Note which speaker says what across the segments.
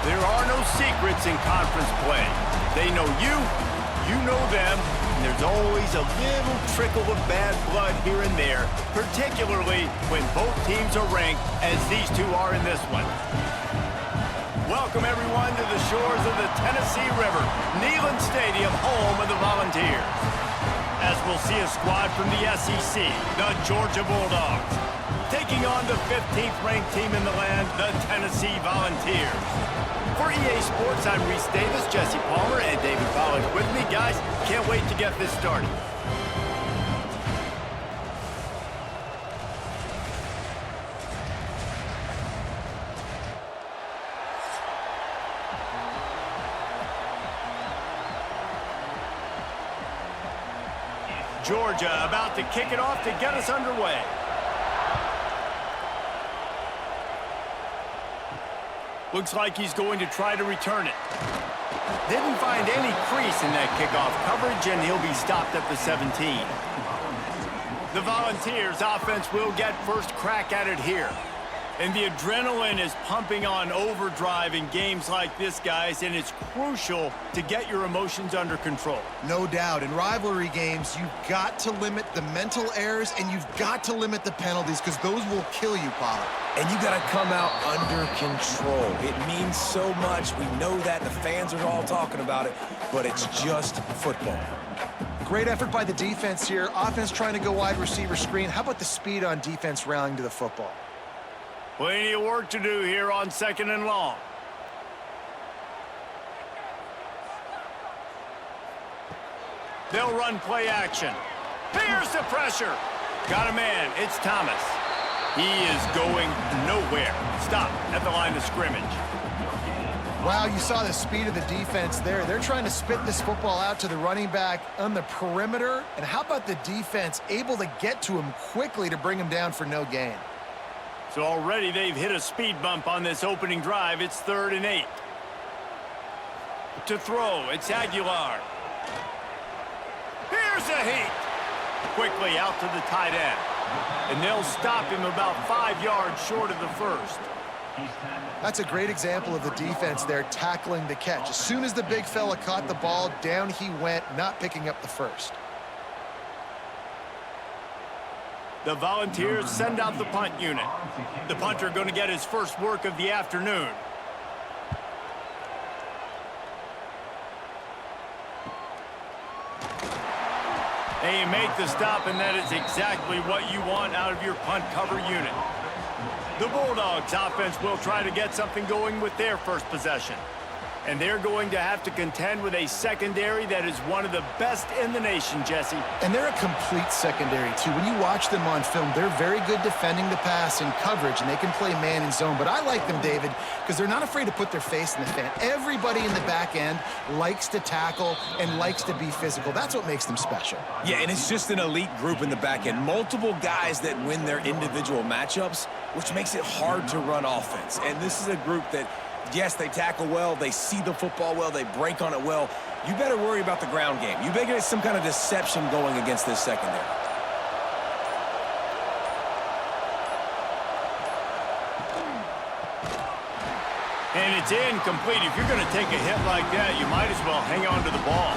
Speaker 1: There are no secrets in conference play. They know you, you know them, and there's always a little trickle of bad blood here and there, particularly when both teams are ranked, as these two are in this one. Welcome, everyone, to the shores of the Tennessee River, Neyland Stadium, home of the Volunteers. As we'll see a squad from the SEC, the Georgia Bulldogs, taking on the 15th ranked team in the land, the Tennessee Volunteers. For EA Sports, I'm Reese Davis, Jesse Palmer, and David Collins with me. Guys, can't wait to get this started. Georgia about to kick it off to get us underway. Looks like he's going to try to return it. Didn't find any crease in that kickoff coverage, and he'll be stopped at the 17. The Volunteers offense will get first crack at it here. And the adrenaline is pumping on overdrive in games like this, guys, and it's crucial to get your emotions under control.
Speaker 2: No doubt. In rivalry games, you've got to limit the mental errors, and you've got to limit the penalties, because those will kill you, Pollard.
Speaker 3: And you got to come out under control. It means so much. We know that. The fans are all talking about it, but it's just football.
Speaker 2: Great effort by the defense here. Offense trying to go wide receiver screen. How about the speed on defense rallying to the football?
Speaker 1: Plenty of work to do here on 2nd and long. They'll run play action. Here's the pressure. Got a man. It's Thomas. He is going nowhere. Stop at the line of scrimmage.
Speaker 2: Wow, you saw the speed of the defense there. They're trying to spit this football out to the running back on the perimeter. And how about the defense able to get to him quickly to bring him down for no gain?
Speaker 1: So already they've hit a speed bump on this opening drive. It's 3rd and 8. To throw, it's Aguilar. Here's a heat. Quickly out to the tight end. And they'll stop him about 5 yards short of the first.
Speaker 2: That's a great example of the defense there tackling the catch. As soon as the big fella caught the ball, down he went, not picking up the first.
Speaker 1: The Volunteers send out the punt unit. The punter going to get his first work of the afternoon. They make the stop, and that is exactly what you want out of your punt cover unit. The Bulldogs offense will try to get something going with their first possession. And they're going to have to contend with a secondary that is one of the best in the nation, Jesse.
Speaker 2: And they're a complete secondary, too. When you watch them on film, they're very good defending the pass and coverage, and they can play man and zone. But I like them, David, because they're not afraid to put their face in the fan. Everybody in the back end likes to tackle and likes to be physical. That's what makes them special.
Speaker 3: Yeah, and it's just an elite group in the back end. Multiple guys that win their individual matchups, which makes it hard to run offense. And this is a group that, yes, they tackle well, they see the football well, they break on it well. You better worry about the ground game. You better get some kind of deception going against this secondary.
Speaker 1: And it's incomplete. If you're going to take a hit like that, you might as well hang on to the ball.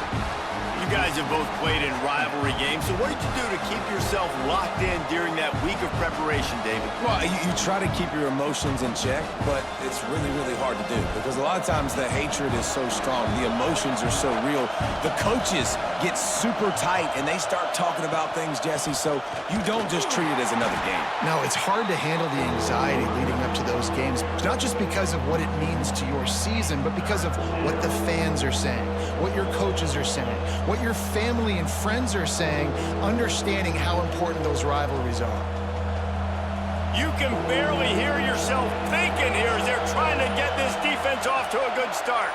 Speaker 1: You guys have both played in rivalry games, so what did you do to keep yourself locked in during that week of preparation, David?
Speaker 3: Well, you try to keep your emotions in check, but it's really, really hard to do because a lot of times the hatred is so strong. The emotions are so real. The coaches get super tight, and they start talking about things, Jesse, so you don't just treat it as another game.
Speaker 2: No, it's hard to handle the anxiety leading up to those games, not just because of what it means to your season, but because of what the fans are saying, what your coaches are saying, what your family and friends are saying, understanding how important those rivalries are.
Speaker 1: You can barely hear yourself thinking here as they're trying to get this defense off to a good start.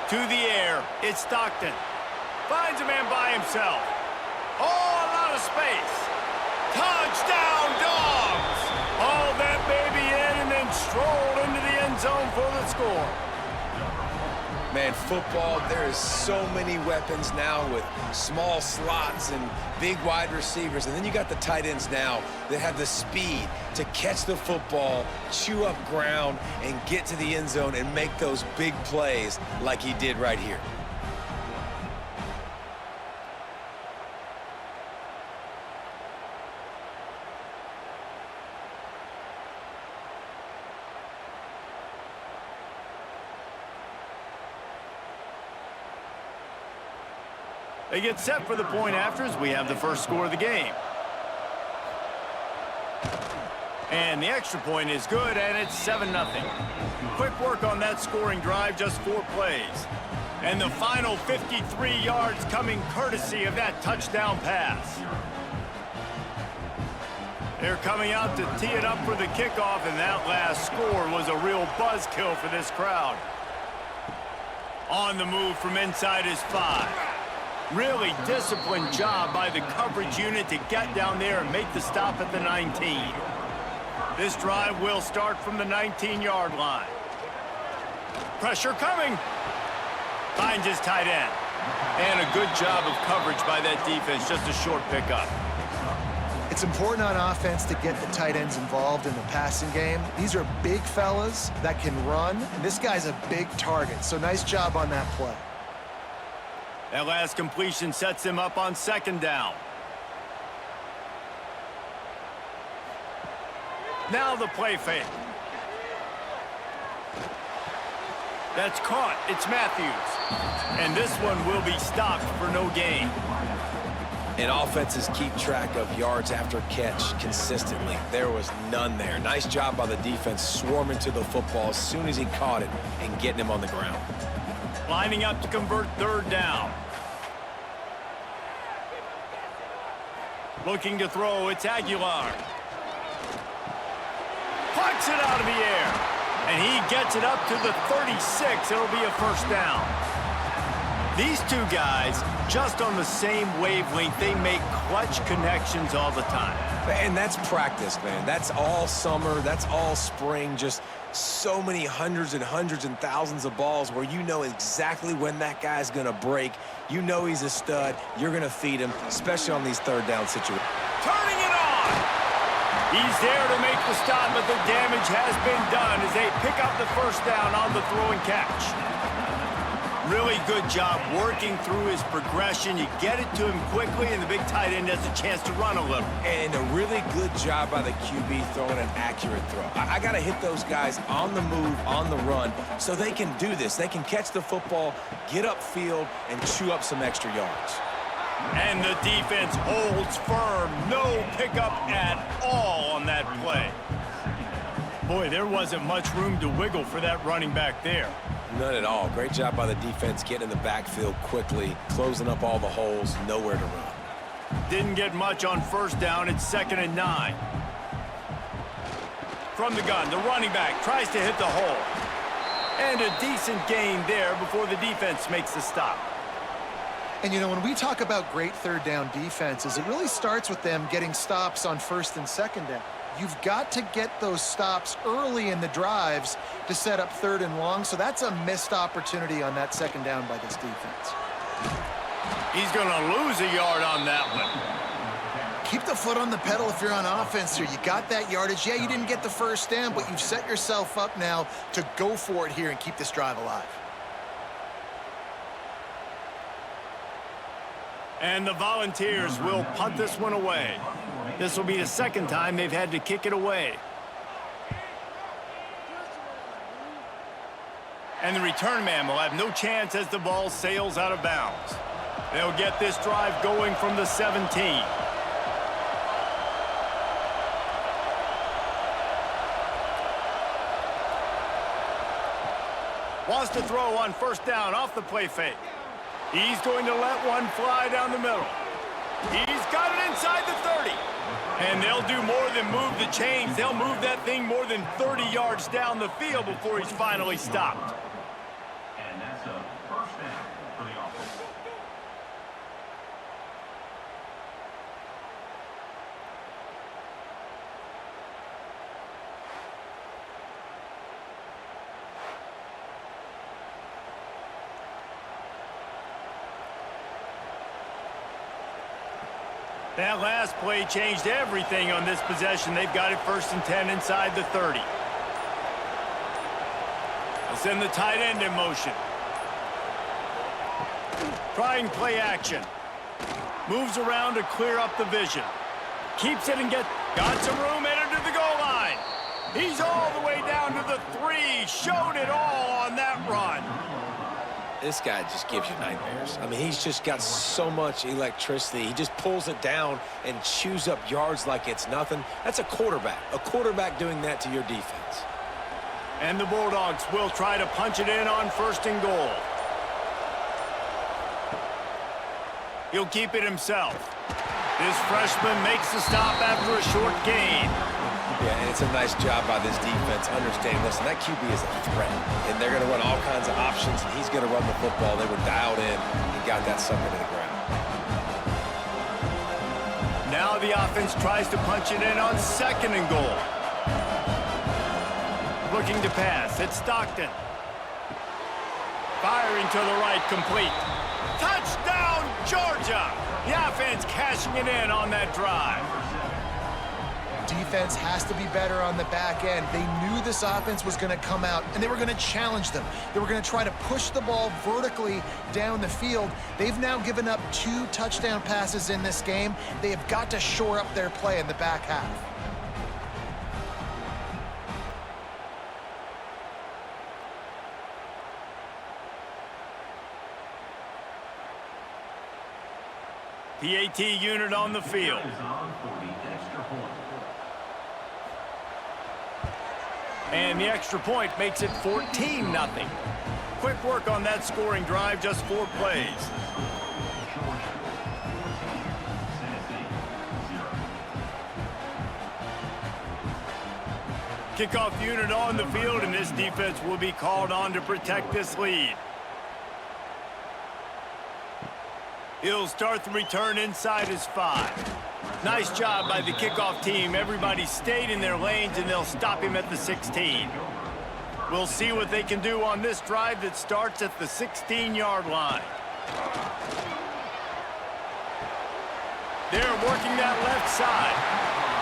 Speaker 1: To the air, it's Stockton. Finds a man by himself. Oh, a lot of space. Touchdown, Dogs! Hauled that baby in and then strolled into the end zone for the score.
Speaker 3: Man, football, there is so many weapons now with small slots and big wide receivers. And then you got the tight ends now that have the speed to catch the football, chew up ground, and get to the end zone and make those big plays like he did right here.
Speaker 1: They get set for the point after as we have the first score of the game. And the extra point is good, and it's 7-0. Quick work on that scoring drive, just 4 plays. And the final 53 yards coming courtesy of that touchdown pass. They're coming out to tee it up for the kickoff, and that last score was a real buzzkill for this crowd. On the move from inside his 5. Really disciplined job by the coverage unit to get down there and make the stop at the 19. This drive will start from the 19-yard line. Pressure coming. Finds his tight end. And a good job of coverage by that defense, just a short pickup.
Speaker 2: It's important on offense to get the tight ends involved in the passing game. These are big fellas that can run, and this guy's a big target, so nice job on that play.
Speaker 1: That last completion sets him up on 2nd down. Now the play fake. That's caught. It's Matthews. And this one will be stopped for no gain.
Speaker 3: And offenses keep track of yards after catch consistently. There was none there. Nice job by the defense swarming to the football as soon as he caught it and getting him on the ground.
Speaker 1: Lining up to convert 3rd down. Looking to throw, it's Aguilar. Plucks it out of the air. And he gets it up to the 36. It'll be a 1st down. These two guys, just on the same wavelength, they make clutch connections all the time.
Speaker 3: And that's practice, man. That's all summer. That's all spring. Just so many hundreds and thousands of balls where you know exactly when that guy's going to break. You know he's a stud. You're going to feed him, especially on these 3rd down situations.
Speaker 1: Turning it on! He's there to make the stop, but the damage has been done as they pick up the 1st down on the throw and catch. Really good job working through his progression. You get it to him quickly, and the big tight end has a chance to run a little.
Speaker 3: And a really good job by the QB throwing an accurate throw. I got to hit those guys on the move, on the run, so they can do this. They can catch the football, get upfield, and chew up some extra yards.
Speaker 1: And the defense holds firm. No pickup at all on that play. Boy, there wasn't much room to wiggle for that running back there.
Speaker 3: None at all. Great job by the defense getting in the backfield quickly, closing up all the holes, nowhere to run.
Speaker 1: Didn't get much on 1st down. It's 2nd and 9. From the gun, the running back tries to hit the hole. And a decent gain there before the defense makes the stop.
Speaker 2: And, you know, when we talk about great 3rd down defenses, it really starts with them getting stops on 1st and 2nd down. You've got to get those stops early in the drives to set up 3rd and long, so that's a missed opportunity on that 2nd down by this defense.
Speaker 1: He's going to lose a yard on that one.
Speaker 2: Keep the foot on the pedal if you're on offense here. You got that yardage. Yeah, you didn't get the 1st down, but you've set yourself up now to go for it here and keep this drive alive.
Speaker 1: And the Volunteers will punt this one away. This will be the 2nd time they've had to kick it away. And the return man will have no chance as the ball sails out of bounds. They'll get this drive going from the 17. Wants to throw on 1st down off the play fake. He's going to let one fly down the middle. He's got it inside the 30. And they'll do more than move the chains. They'll move that thing more than 30 yards down the field before he's finally stopped.
Speaker 4: And that's a 1st down for the offense.
Speaker 1: That last play changed everything on this possession. They've got it 1st and 10 inside the 30. They'll send the tight end in motion. Trying play action. Moves around to clear up the vision. Keeps it and got some room, headed to the goal line. He's all the way down to the 3. Showed it all on that run.
Speaker 3: This guy just gives you nightmares. I mean, he's just got so much electricity. He just pulls it down and chews up yards like it's nothing. That's a quarterback doing that to your defense.
Speaker 1: And the Bulldogs will try to punch it in on 1st and goal. He'll keep it himself. This freshman makes the stop after a short gain.
Speaker 3: Yeah, and it's a nice job by this defense understanding, listen, that QB is a threat, and they're going to run all kinds of options, and he's going to run the football. They were dialed in and got that sucker to the ground.
Speaker 1: Now the offense tries to punch it in on 2nd and goal. Looking to pass. It's Stockton. Firing to the right, complete. Touchdown, Georgia! The offense cashing it in on that drive.
Speaker 2: Defense has to be better on the back end. They knew this offense was going to come out, and they were going to challenge them. They were going to try to push the ball vertically down the field. They've now given up 2 touchdown passes in this game. They have got to shore up their play in the back half.
Speaker 1: PAT unit on the field.
Speaker 4: Is on for the extra point.
Speaker 1: And the extra point makes it 14-0. Quick work on that scoring drive, just 4 plays. Kickoff unit on the field, and this defense will be called on to protect this lead. He'll start the return inside his 5. Nice job by the kickoff team. Everybody stayed in their lanes, and they'll stop him at the 16. We'll see what they can do on this drive that starts at the 16-yard line. They're working that left side.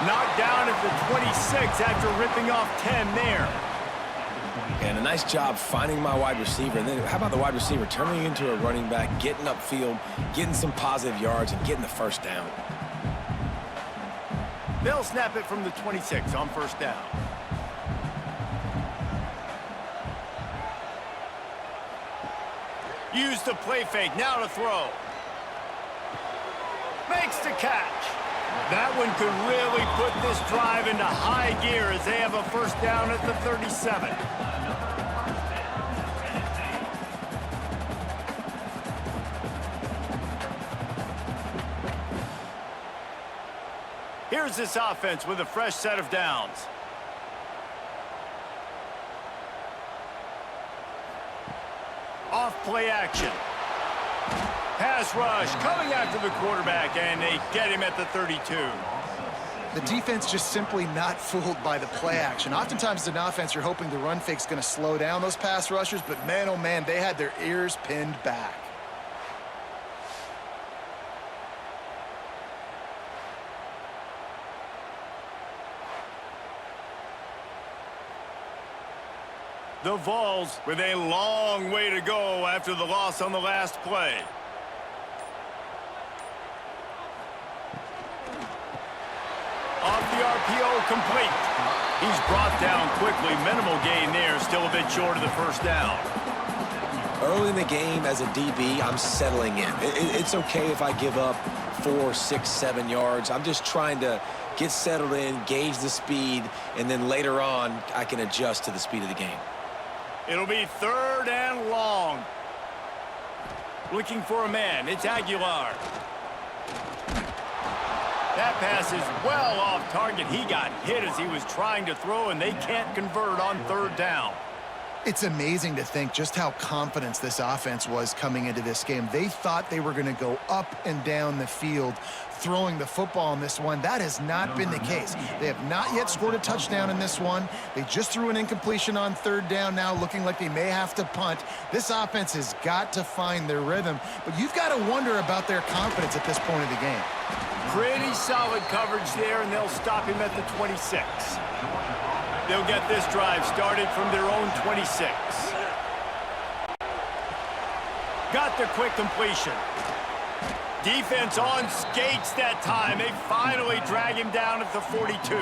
Speaker 1: Knocked down at the 26 after ripping off 10 there.
Speaker 3: And a nice job finding my wide receiver. And then how about the wide receiver turning into a running back, getting upfield, getting some positive yards, and getting the 1st down.
Speaker 1: They'll snap it from the 26 on 1st down. Use the play fake, now to throw. Makes the catch. That one could really put this drive into high gear as they have a 1st down at the 37. Here's this offense with a fresh set of downs. Off play action. Pass rush coming after the quarterback, and they get him at the 32.
Speaker 2: The defense just simply not fooled by the play action. Oftentimes as an offense, you're hoping the run fake's going to slow down those pass rushers, but man, oh man, they had their ears pinned back.
Speaker 1: The Vols with a long way to go after the loss on the last play. Off the RPO, complete. He's brought down quickly. Minimal gain there, still a bit short of the 1st down.
Speaker 3: Early in the game as a DB, I'm settling in. It's okay if I give up 4, 6, 7 yards. I'm just trying to get settled in, gauge the speed, and then later on, I can adjust to the speed of the game.
Speaker 1: It'll be 3rd and long. Looking for a man. It's Aguilar. That pass is well off target. He got hit as he was trying to throw, and they can't convert on 3rd down.
Speaker 2: It's amazing to think just how confident this offense was coming into this game. They thought they were going to go up and down the field throwing the football in this one. That has not been the case. They have not yet scored a touchdown in this one. They just threw an incompletion on 3rd down now, looking like they may have to punt. This offense has got to find their rhythm, but you've got to wonder about their confidence at this point of the game.
Speaker 1: Pretty solid coverage there, and they'll stop him at the 26. They'll get this drive started from their own 26. Got the quick completion. Defense on skates that time. They finally drag him down at the 42.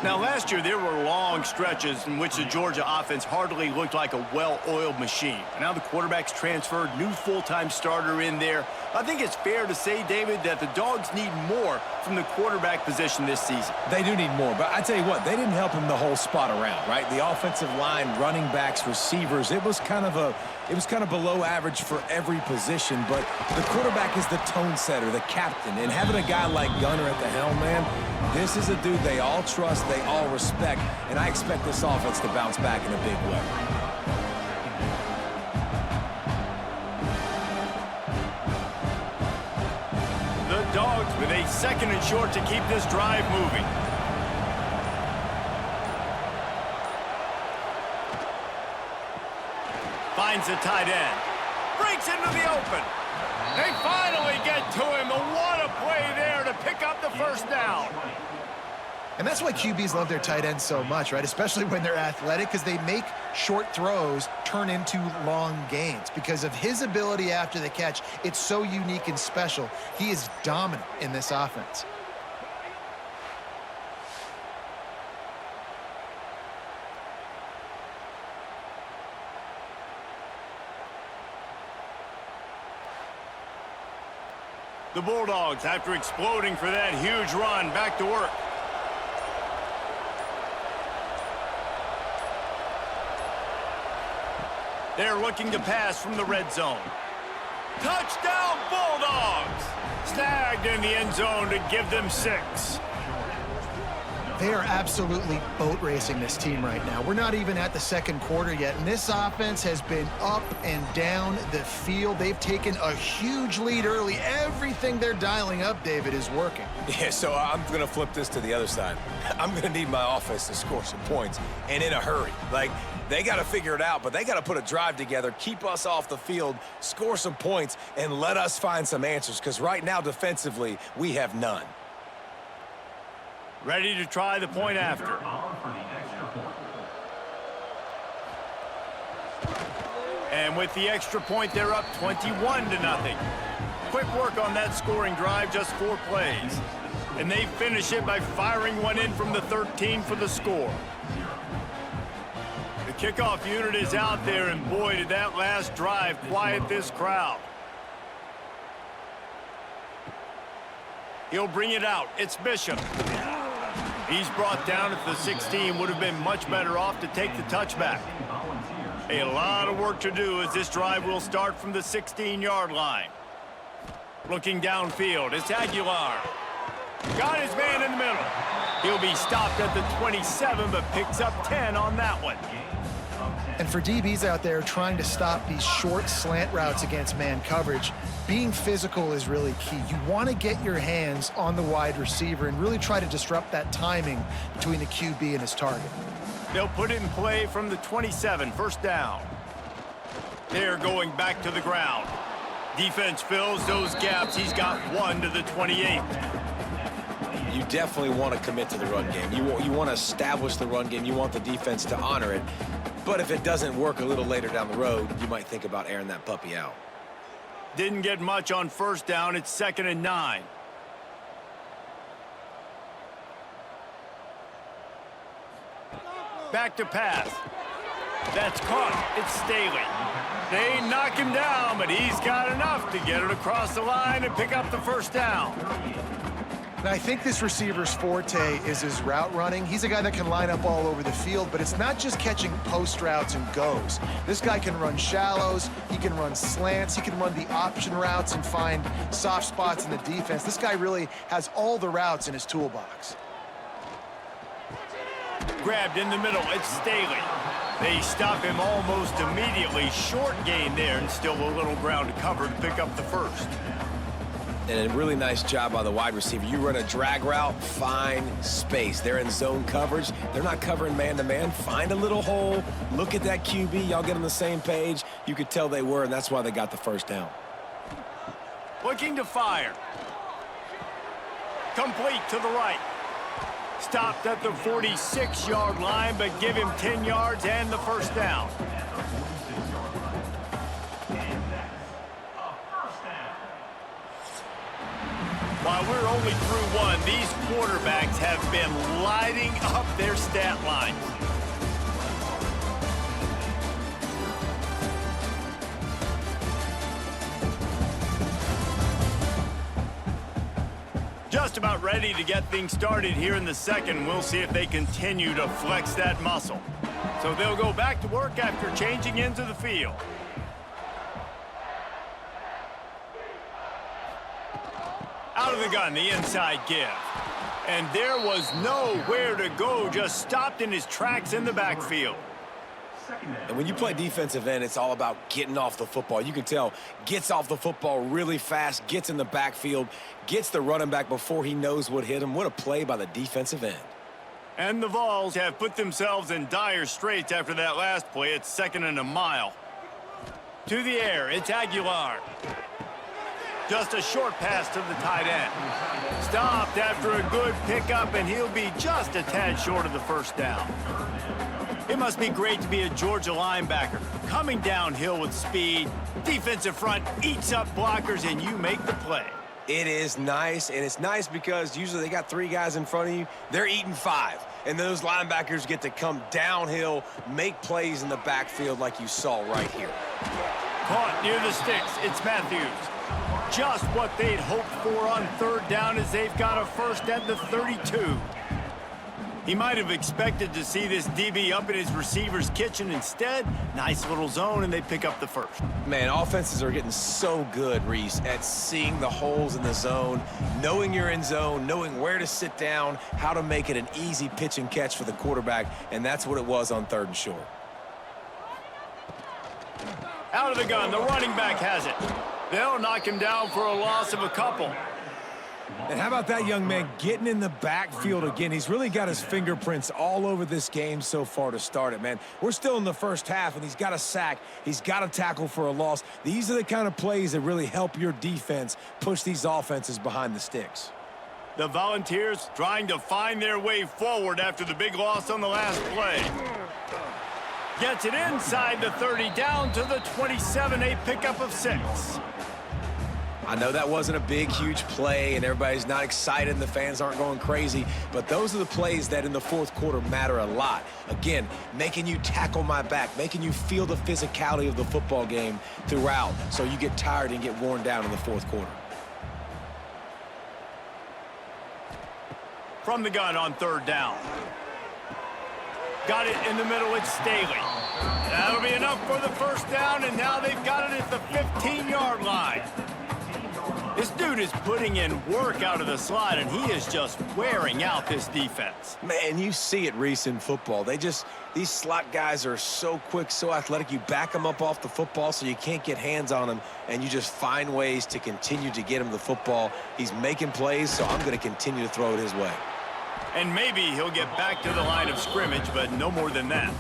Speaker 1: Now, last year, there were long stretches in which the Georgia offense hardly looked like a well-oiled machine. Now the quarterback's transferred, new full-time starter in there. I think it's fair to say, David, that the Dogs need more from the quarterback position this season.
Speaker 3: They do need more, but I tell you what, they didn't help him the whole spot around, right? The offensive line, running backs, receivers, it was kind of below average for every position, but the quarterback is the tone setter, the captain, and having a guy like Gunner at the helm, man, this is a dude they all trust, they all respect, and I expect this offense to bounce back in a big way.
Speaker 1: The Dogs with a 2nd and short to keep this drive moving. Finds the tight end. Breaks into the open. They finally get to him. What a play there to pick up the first down.
Speaker 2: And that's why QBs love their tight ends so much, right? Especially when they're athletic, because they make short throws turn into long gains. Because of his ability after the catch, it's so unique and special. He is dominant in this offense.
Speaker 1: The Bulldogs, after exploding for that huge run, back to work. They're looking to pass from the red zone. Touchdown, Bulldogs! Snagged in the end zone to give them 6.
Speaker 2: They are absolutely boat racing this team right now. We're not even at the second quarter yet, and this offense has been up and down the field. They've taken a huge lead early. Everything they're dialing up, David, is working.
Speaker 3: Yeah, so I'm going to flip this to the other side. I'm going to need my offense to score some points, and in a hurry. Like, they got to figure it out, but they got to put a drive together, keep us off the field, score some points, and let us find some answers, because right now, defensively, we have none.
Speaker 1: Ready to try the point after. And with the extra point, they're up 21-0. Quick work on that scoring drive, just 4 plays. And they finish it by firing one in from the 13 for the score. The kickoff unit is out there, and boy, did that last drive quiet this crowd. He'll bring it out. It's Bishop. He's brought down at the 16. Would have been much better off to take the touchback. A lot of work to do as this drive will start from the 16-yard line. Looking downfield, it's Aguilar. Got his man in the middle. He'll be stopped at the 27, but picks up 10 on that one.
Speaker 2: And for DBs out there trying to stop these short slant routes against man coverage, being physical is really key. You want to get your hands on the wide receiver and really try to disrupt that timing between the QB and his target.
Speaker 1: They'll put it in play from the 27, first down. They're going back to the ground. Defense fills those gaps. He's got 1 to the 28.
Speaker 3: You definitely want to commit to the run game. You want to establish the run game. You want the defense to honor it. But if it doesn't work a little later down the road, you might think about airing that puppy out.
Speaker 1: Didn't get much on first down. It's 2nd and 9. Back to pass. That's caught. It's Staley. They knock him down, but he's got enough to get it across the line and pick up the first down.
Speaker 2: Now, I think this receiver's forte is his route running. He's a guy that can line up all over the field, but it's not just catching post routes and goes. This guy can run shallows, he can run slants, he can run the option routes and find soft spots in the defense. This guy really has all the routes in his toolbox.
Speaker 1: Grabbed in the middle, it's Staley. They stop him almost immediately. Short gain there, and still a little ground to cover to pick up the first.
Speaker 3: And a really nice job by the wide receiver. You run a drag route, find space. They're in zone coverage. They're not covering man-to-man. Find a little hole. Look at that QB. Y'all get on the same page. You could tell they were, and that's why they got the first down.
Speaker 1: Looking to fire. complete to the right. Stopped at the 46-yard line, but give him 10 yards and the first down. While we're only through one, these quarterbacks have been lighting up their stat lines. Just about ready to get things started here in the second. We'll see if they continue to flex that muscle. So they'll go back to work after changing into the field. Out of the gun, the inside give. And there was nowhere to go, just stopped in his tracks in the backfield.
Speaker 3: And when you play defensive end, it's all about getting off the football. You can tell, gets off the football really fast, gets in the backfield, gets the running back before he knows what hit him. What a play by the defensive end.
Speaker 1: And the Vols have put themselves in dire straits after that last play. It's 2nd and a mile. To the air, it's Aguilar. Just a short pass to the tight end. Stopped after a good pickup, and he'll be just a tad short of the first down. It must be great to be a Georgia linebacker. Coming downhill with speed, defensive front eats up blockers, and you make the play.
Speaker 3: It is nice, and it's nice because usually they got 3 guys in front of you. They're eating 5, and those linebackers get to come downhill, make plays in the backfield like you saw right here.
Speaker 1: Caught near the sticks, it's Matthews. Just what they'd hoped for on 3rd down as they've got a first at the 32. He might have expected to see this DB up in his receiver's kitchen. Instead, nice little zone, and they pick up the first.
Speaker 3: Man, offenses are getting so good, Reese, at seeing the holes in the zone, knowing you're in zone, knowing where to sit down, how to make it an easy pitch and catch for the quarterback, and that's what it was on 3rd and short.
Speaker 1: Out of the gun, the running back has it. They'll knock him down for a loss of a couple.
Speaker 3: And how about that young man getting in the backfield again? He's really got his fingerprints all over this game so far to start it, man. We're still in the first half, and he's got a sack. He's got a tackle for a loss. These are the kind of plays that really help your defense push these offenses behind the sticks.
Speaker 1: The Volunteers trying to find their way forward after the big loss on the last play. Gets it inside the 30, down to the 27, a pickup of 6.
Speaker 3: I know that wasn't a big, huge play, and everybody's not excited, and the fans aren't going crazy, but those are the plays that in the 4th quarter matter a lot. Again, making you tackle my back, making you feel the physicality of the football game throughout, so you get tired and get worn down in the 4th quarter.
Speaker 1: From the gun on 3rd down. Got it in the middle, it's Staley. That'll be enough for the first down, and now they've got it at the 15-yard line. This dude is putting in work out of the slot, and he is just wearing out this defense.
Speaker 3: Man, you see it, Reese, in football. These slot guys are so quick, so athletic. You back them up off the football so you can't get hands on them, and you just find ways to continue to get him the football. He's making plays, so I'm going to continue to throw it his way.
Speaker 1: And maybe he'll get back to the line of scrimmage, but no more than that.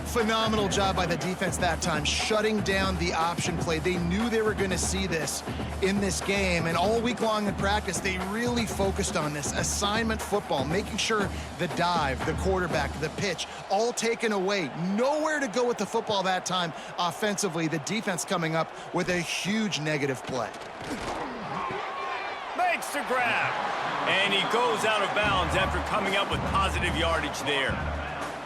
Speaker 2: Phenomenal job by the defense that time, shutting down the option play. They knew they were going to see this in this game, and all week long in practice, they really focused on this assignment football, making sure the dive, the quarterback, the pitch, all taken away. Nowhere to go with the football that time offensively. The defense coming up with a huge negative play.
Speaker 1: Makes the grab, and he goes out of bounds after coming up with positive yardage there.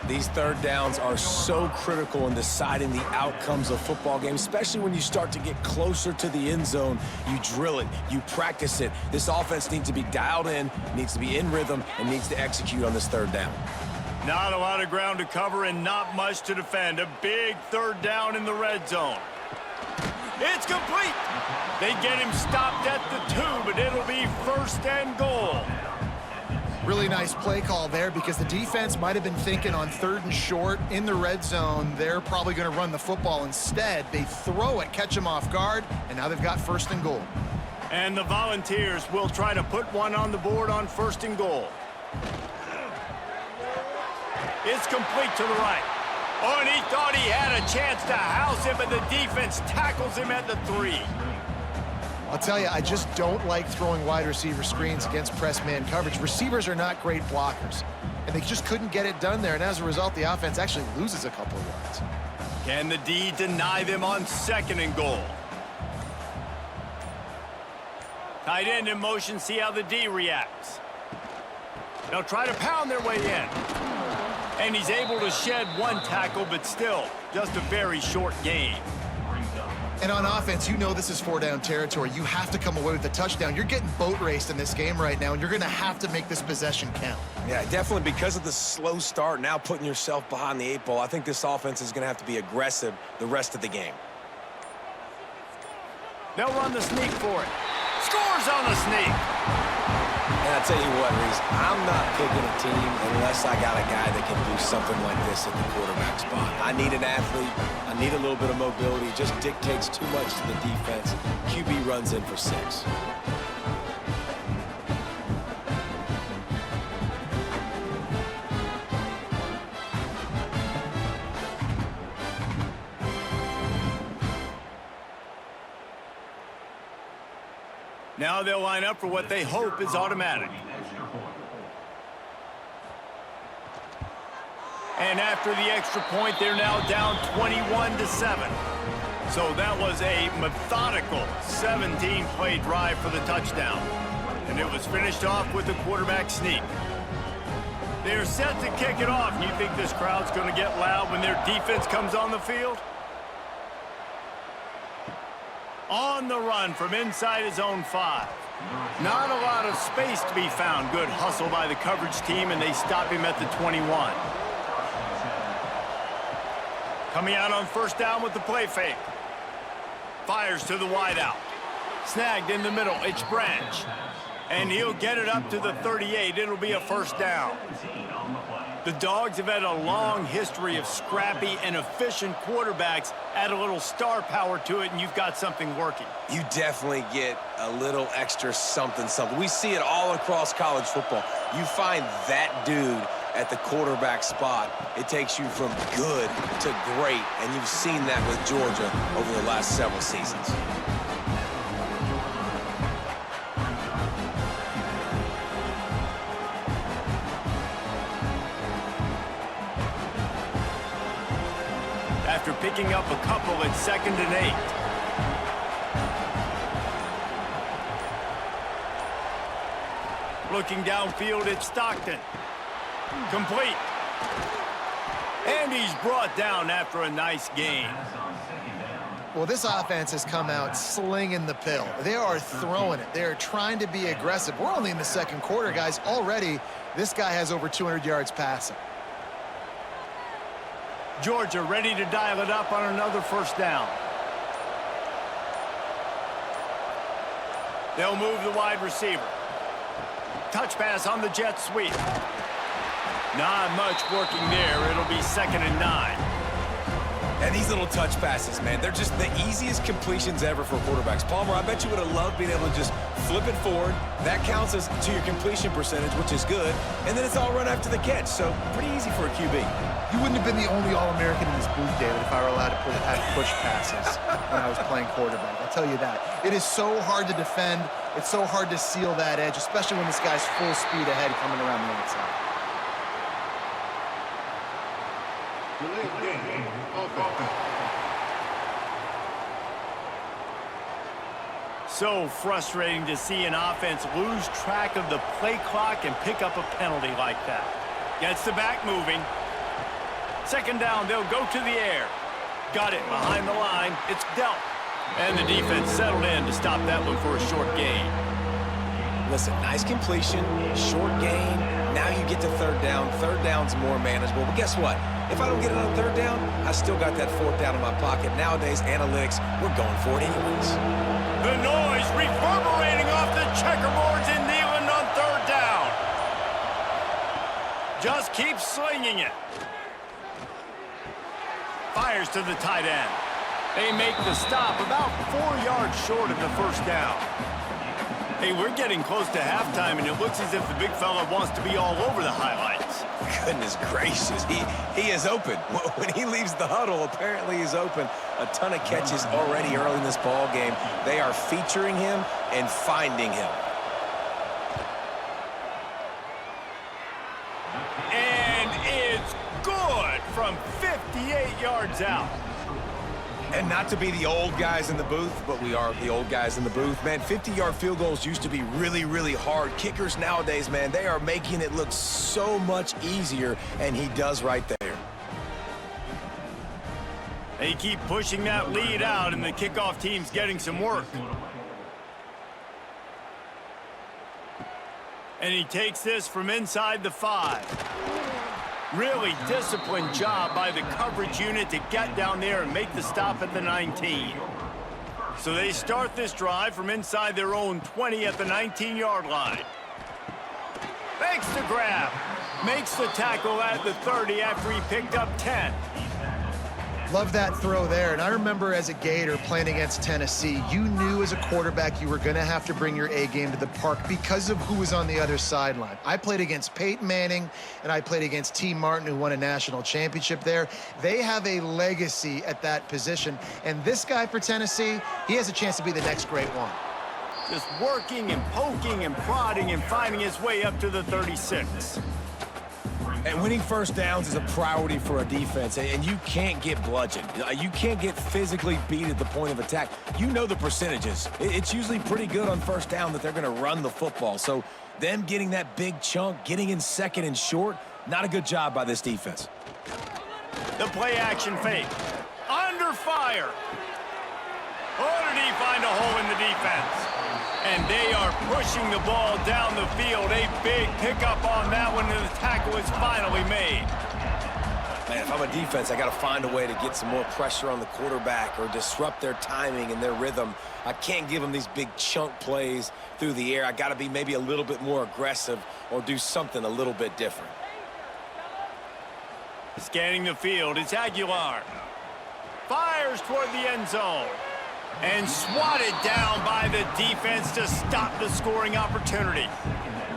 Speaker 3: These 3rd downs are so critical in deciding the outcomes of football games, especially when you start to get closer to the end zone. You drill it, you practice it. This offense needs to be dialed in, needs to be in rhythm, and needs to execute on this 3rd down.
Speaker 1: Not a lot of ground to cover and not much to defend. A big 3rd down in the red zone. It's complete. They get him stopped at the 2, but it'll be 1st and goal.
Speaker 2: Really nice play call there because the defense might have been thinking on 3rd and short in the red zone. They're probably going to run the football. Instead, they throw it, catch them off guard, and now they've got 1st and goal.
Speaker 1: And the Volunteers will try to put one on the board on 1st and goal. It's complete to the right. Oh, and he thought he had a chance to house him, but the defense tackles him at the 3.
Speaker 2: I'll tell you, I just don't like throwing wide receiver screens against press man coverage. Receivers are not great blockers, and they just couldn't get it done there, and as a result, the offense actually loses a couple of yards.
Speaker 1: Can the D deny them on 2nd and goal? Tight end in motion, see how the D reacts. They'll try to pound their way in. And he's able to shed 1 tackle, but still, just a very short gain.
Speaker 2: And on offense, you know this is 4-down territory. You have to come away with a touchdown. You're getting boat raced in this game right now, and you're going to have to make this possession count.
Speaker 3: Yeah, definitely because of the slow start, now putting yourself behind the 8 ball, I think this offense is going to have to be aggressive the rest of the game.
Speaker 1: They'll run the sneak for it. Scores on the sneak.
Speaker 3: And I tell you what, Reese, I'm not picking a team unless I got a guy that can do something like this at the quarterback spot. I need an athlete. I need a little bit of mobility. It just dictates too much to the defense. QB runs in for 6.
Speaker 1: Now they'll line up for what they hope is automatic. And after the extra point, they're now down 21-7. So that was a methodical 17-play drive for the touchdown. And it was finished off with the quarterback sneak. They're set to kick it off. And you think this crowd's going to get loud when their defense comes on the field? On the run from inside his own 5. Not a lot of space to be found. Good hustle by the coverage team, and they stop him at the 21. Coming out on 1st down with the play fake. Fires to the wideout. Snagged in the middle. It's Branch. And he'll get it up to the 38. It'll be a 1st down. The Dogs have had a long history of scrappy and efficient quarterbacks. Add a little star power to it, and you've got something working.
Speaker 3: You definitely get a little extra something. We see it all across college football. You find that dude at the quarterback spot, it takes you from good to great, and you've seen that with Georgia over the last several seasons.
Speaker 1: After picking up a couple at 2nd and 8. Looking downfield, it's Stockton. Complete. And he's brought down after a nice gain.
Speaker 2: Well, this offense has come out slinging the pill. They are throwing it. They are trying to be aggressive. We're only in the 2nd quarter, guys. Already, this guy has over 200 yards passing.
Speaker 1: Georgia ready to dial it up on another 1st down. They'll move the wide receiver. Touch pass on the jet sweep. Not much working there. It'll be 2nd and 9.
Speaker 3: And these little touch passes, man, they're just the easiest completions ever for quarterbacks. Palmer, I bet you would have loved being able to just flip it forward. That counts as to your completion percentage, which is good. And then it's all run after the catch, so pretty easy for a QB.
Speaker 2: You wouldn't have been the only All-American in this booth, David, if I were allowed to have push passes when I was playing quarterback. I'll tell you that. It is so hard to defend. It's so hard to seal that edge, especially when this guy's full speed ahead coming around the outside.
Speaker 1: So frustrating to see an offense lose track of the play clock and pick up a penalty like that. Gets the back moving. 2nd down, they'll go to the air. Got it behind the line. It's dealt. And the defense settled in to stop that one for a short gain.
Speaker 3: Listen, nice completion, short gain. Now you get to 3rd down. 3rd down's more manageable. But guess what? If I don't get it on 3rd down, I still got that 4th down in my pocket. Nowadays, analytics, we're going for it anyways.
Speaker 1: The noise reverberating off the checkerboards in Neyland on 3rd down. Just keep slinging it. Fires to the tight end. They make the stop about 4 yards short of the 1st down. Hey, we're getting close to halftime, and it looks as if the big fella wants to be all over the highlights.
Speaker 3: Goodness gracious, he is open. When he leaves the huddle, apparently he's open. a ton of catches already early in this ball game. They are featuring him and finding him.
Speaker 1: And it's good from 58 yards out.
Speaker 3: And not to be the old guys in the booth, but we are the old guys in the booth. Man, 50-yard field goals used to be really, really hard. Kickers nowadays, man, they are making it look so much easier, and he does right there.
Speaker 1: They keep pushing that lead out, and the kickoff team's getting some work. And he takes this from inside the 5. Really disciplined job by the coverage unit to get down there and make the stop at the 19. So they start this drive from inside their own 20 at the 19-yard line. Makes the grab. Makes the tackle at the 30 after he picked up 10.
Speaker 2: Love that throw there. And I remember as a Gator playing against Tennessee, you knew as a quarterback you were going to have to bring your A game to the park because of who was on the other sideline. I played against Peyton Manning, and I played against T. Martin, who won a national championship there. They have a legacy at that position. And this guy for Tennessee, he has a chance to be the next great one.
Speaker 1: Just working and poking and prodding and finding his way up to the 36.
Speaker 3: And winning first downs is a priority for a defense, and you can't get bludgeoned. You can't get physically beat at the point of attack. You know the percentages. It's usually pretty good on first down that they're going to run the football. So them getting that big chunk, getting in second and short, not a good job by this defense.
Speaker 1: The play-action fake. Under fire. Oh, did he find a hole in the defense? And they are pushing the ball down the field. A big pickup on that one, and the tackle is finally made.
Speaker 3: Man, if I'm a defense, I got to find a way to get some more pressure on the quarterback or disrupt their timing and their rhythm. I can't give them these big chunk plays through the air. I got to be maybe a little bit more aggressive or do something a little bit different.
Speaker 1: Scanning the field, it's Aguilar. Fires toward the end zone. And swatted down by the defense to stop the scoring opportunity.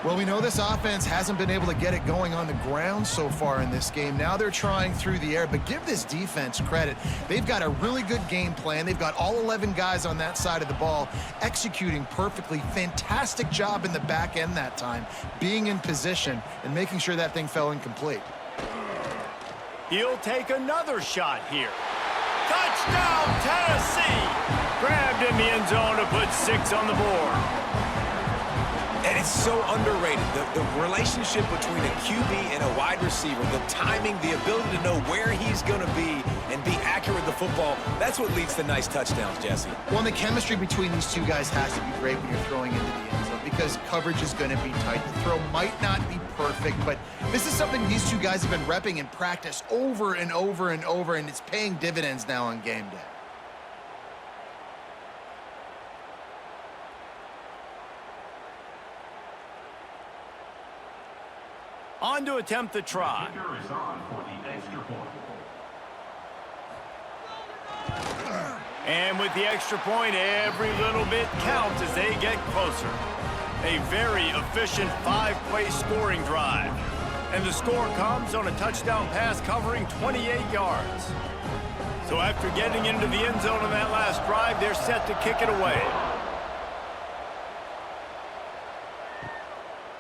Speaker 2: Well, we know this offense hasn't been able to get it going on the ground so far in this game. Now they're trying through the air, but give this defense credit. They've got a really good game plan. They've got all 11 guys on that side of the ball executing perfectly. Fantastic job in the back end that time, being in position and making sure that thing fell incomplete.
Speaker 1: He'll take another shot here. Touchdown, Tennessee! Grabbed in the end zone to put 6 on the board.
Speaker 3: And it's so underrated. The relationship between a QB and a wide receiver, the timing, the ability to know where he's going to be and be accurate with the football, that's what leads to nice touchdowns, Jesse.
Speaker 2: Well, and the chemistry between these two guys has to be great when you're throwing into the end zone because coverage is going to be tight. The throw might not be perfect, but this is something these two guys have been repping in practice over and over and over, and it's paying dividends now on game day.
Speaker 1: On to attempt the try.
Speaker 4: Kicker is on for the extra point.
Speaker 1: And with the extra point, every little bit counts as they get closer. A very efficient 5-play scoring drive. And the score comes on a touchdown pass covering 28 yards. So after getting into the end zone on that last drive, they're set to kick it away.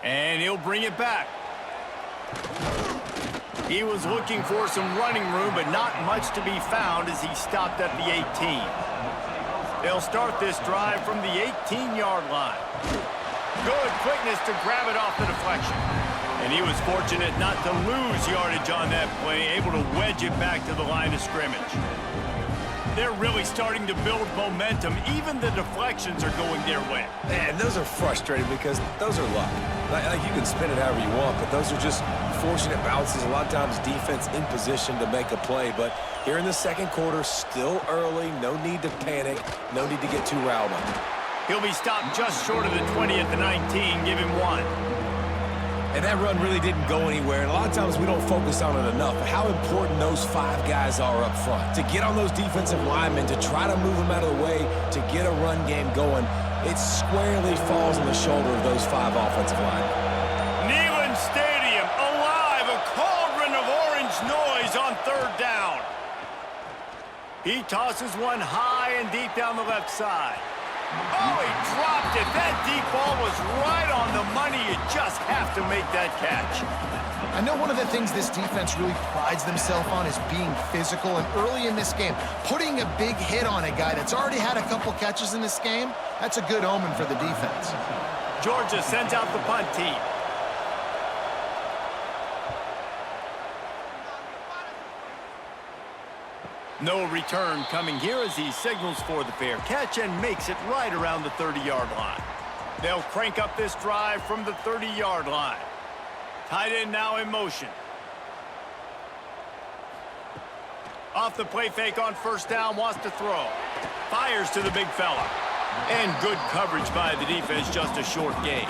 Speaker 1: And he'll bring it back. He was looking for some running room, but not much to be found as he stopped at the 18. They'll start this drive from the 18-yard line. Good quickness to grab it off the deflection. And he was fortunate not to lose yardage on that play, able to wedge it back to the line of scrimmage. They're really starting to build momentum. Even the deflections are going their way.
Speaker 3: Man, those are frustrating because those are luck. Like you can spin it however you want, but those are just fortunate bounces. A lot of times defense in position to make a play, but here in the second quarter, still early, no need to panic, no need to get too riled up.
Speaker 1: He'll be stopped just short of the 20 at the 19, give him 1.
Speaker 3: And that run really didn't go anywhere, and a lot of times we don't focus on it enough, how important those 5 guys are up front. To get on those defensive linemen, to try to move them out of the way, to get a run game going, it squarely falls on the shoulder of those 5 offensive linemen.
Speaker 1: Neyland Stadium, alive, a cauldron of orange noise on 3rd down. He tosses one high and deep down the left side. Oh, he dropped it. That deep ball was right on the money. You just have to make that catch.
Speaker 2: I know one of the things this defense really prides themselves on is being physical, and early in this game, putting a big hit on a guy that's already had a couple catches in this game, that's a good omen for the defense.
Speaker 1: Georgia sends out the punt team. No return coming here as he signals for the fair catch and makes it right around the 30-yard line. They'll crank up this drive from the 30-yard line. Tight end now in motion. Off the play fake on first down, wants to throw. Fires to the big fella. And good coverage by the defense, just a short gain.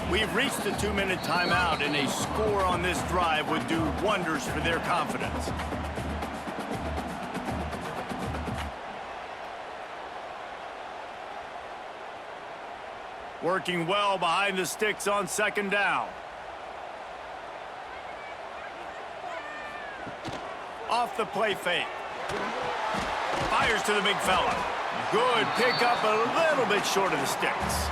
Speaker 1: We've reached the 2-minute timeout, and a score on this drive would do wonders for their confidence. Working well behind the sticks on second down. Off the play fake. Fires to the big fella. Good pickup, a little bit short of the sticks.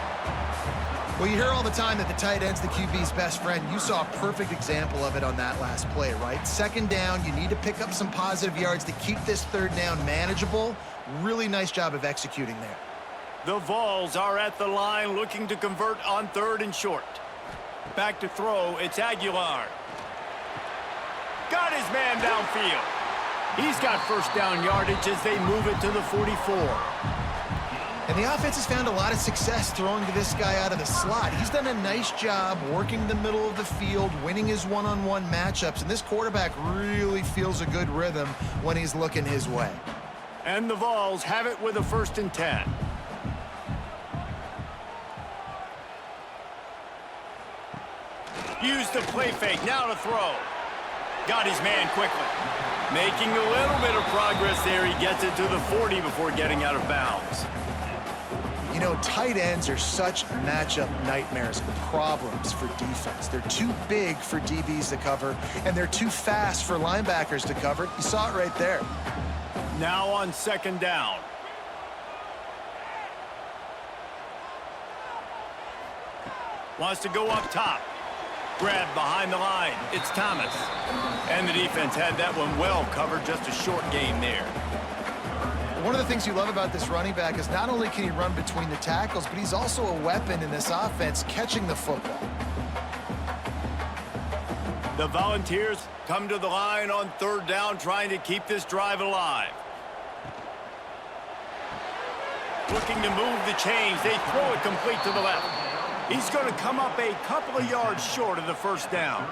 Speaker 2: Well, you hear all the time that the tight end's the QB's best friend. You saw a perfect example of it on that last play, right? Second down, you need to pick up some positive yards to keep this third down manageable. Really nice job of executing there.
Speaker 1: The Vols are at the line looking to convert on third and short. Back to throw, it's Aguilar. Got his man downfield. He's got first down yardage as they move it to the 44.
Speaker 2: And the offense has found a lot of success throwing to this guy out of the slot. He's done a nice job working the middle of the field, winning his one-on-one matchups, and this quarterback really feels a good rhythm when he's looking his way.
Speaker 1: And the Vols have it with a 1st and 10. Use the play fake, now to throw. Got his man quickly. Making a little bit of progress there. He gets it to the 40 before getting out of bounds.
Speaker 2: You know, tight ends are such matchup nightmares and problems for defense. They're too big for DBs to cover, and they're too fast for linebackers to cover. You saw it right there.
Speaker 1: Now on second down. Wants to go up top. Grab behind the line. It's Thomas. And the defense had that one well covered. Just a short gain there.
Speaker 2: One of the things you love about this running back is not only can he run between the tackles, but he's also a weapon in this offense catching the football.
Speaker 1: The Volunteers come to the line on third down, trying to keep this drive alive. Looking to move the chains. They throw it complete to the left. He's going to come up a couple of yards short of the first down.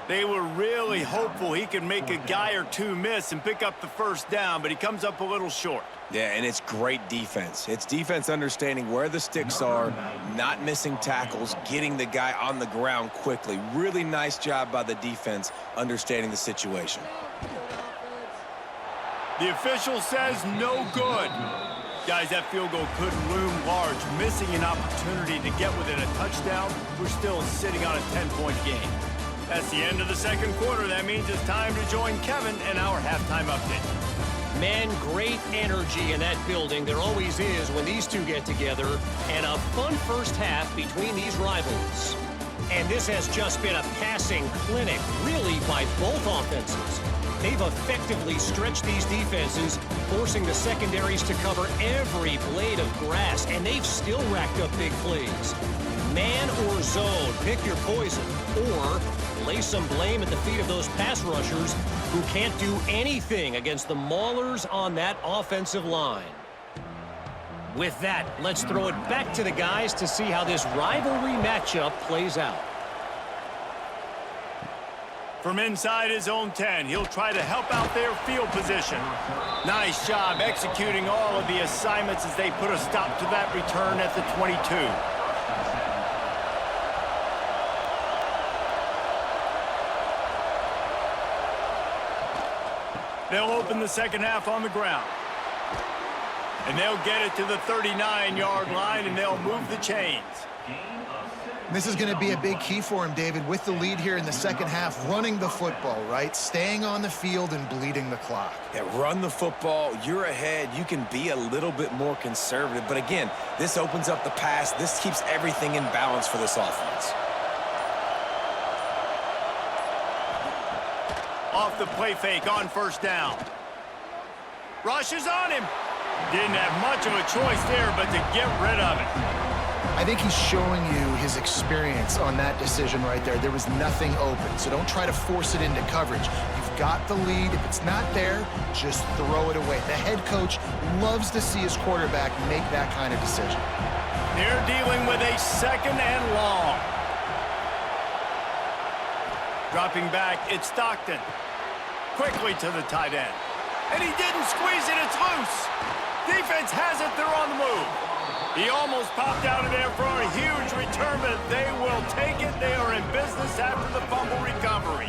Speaker 1: They were really hopeful he could make a guy or two miss and pick up the first down, but he comes up a little short.
Speaker 3: Yeah, and it's great defense. It's defense understanding where the sticks are, not missing tackles, getting the guy on the ground quickly. Really nice job by the defense understanding the situation.
Speaker 1: The official says no good. Guys, that field goal could loom large. Missing an opportunity to get within a touchdown. We're still sitting on a 10-point game. That's the end of the second quarter. That means it's time to join Kevin and our halftime update.
Speaker 5: Man, great energy in that building. There always is when these two get together. And a fun first half between these rivals. And this has just been a passing clinic, really, by both offenses. They've effectively stretched these defenses, forcing the secondaries to cover every blade of grass, and they've still racked up big plays. Man or zone, pick your poison, or lay some blame at the feet of those pass rushers who can't do anything against the maulers on that offensive line. With that, let's throw it back to the guys to see how this rivalry matchup plays out.
Speaker 1: From inside his own 10, he'll try to help out their field position. Nice job executing all of the assignments as they put a stop to that return at the 22. They'll open the second half on the ground. And they'll get it to the 39-yard line, and they'll move the chains.
Speaker 2: This is going to be a big key for him, David, with the lead here in the second half, running the football, right? Staying on the field and bleeding the clock.
Speaker 3: Yeah, run the football. You're ahead. You can be a little bit more conservative. But again, this opens up the pass. This keeps everything in balance for this offense.
Speaker 1: Off the play fake on first down. Rushes on him. Didn't have much of a choice there, but to get rid of it.
Speaker 2: I think he's showing you his experience on that decision right there. There was nothing open, so don't try to force it into coverage. You've got the lead. If it's not there, just throw it away. The head coach loves to see his quarterback make that kind of decision.
Speaker 1: They're dealing with a second and long. Dropping back, it's Stockton. Quickly to the tight end. And he didn't squeeze it, it's loose. Defense has it, they're on the move. He almost popped out of there for a huge return, but they will take it. They are in business after the fumble recovery.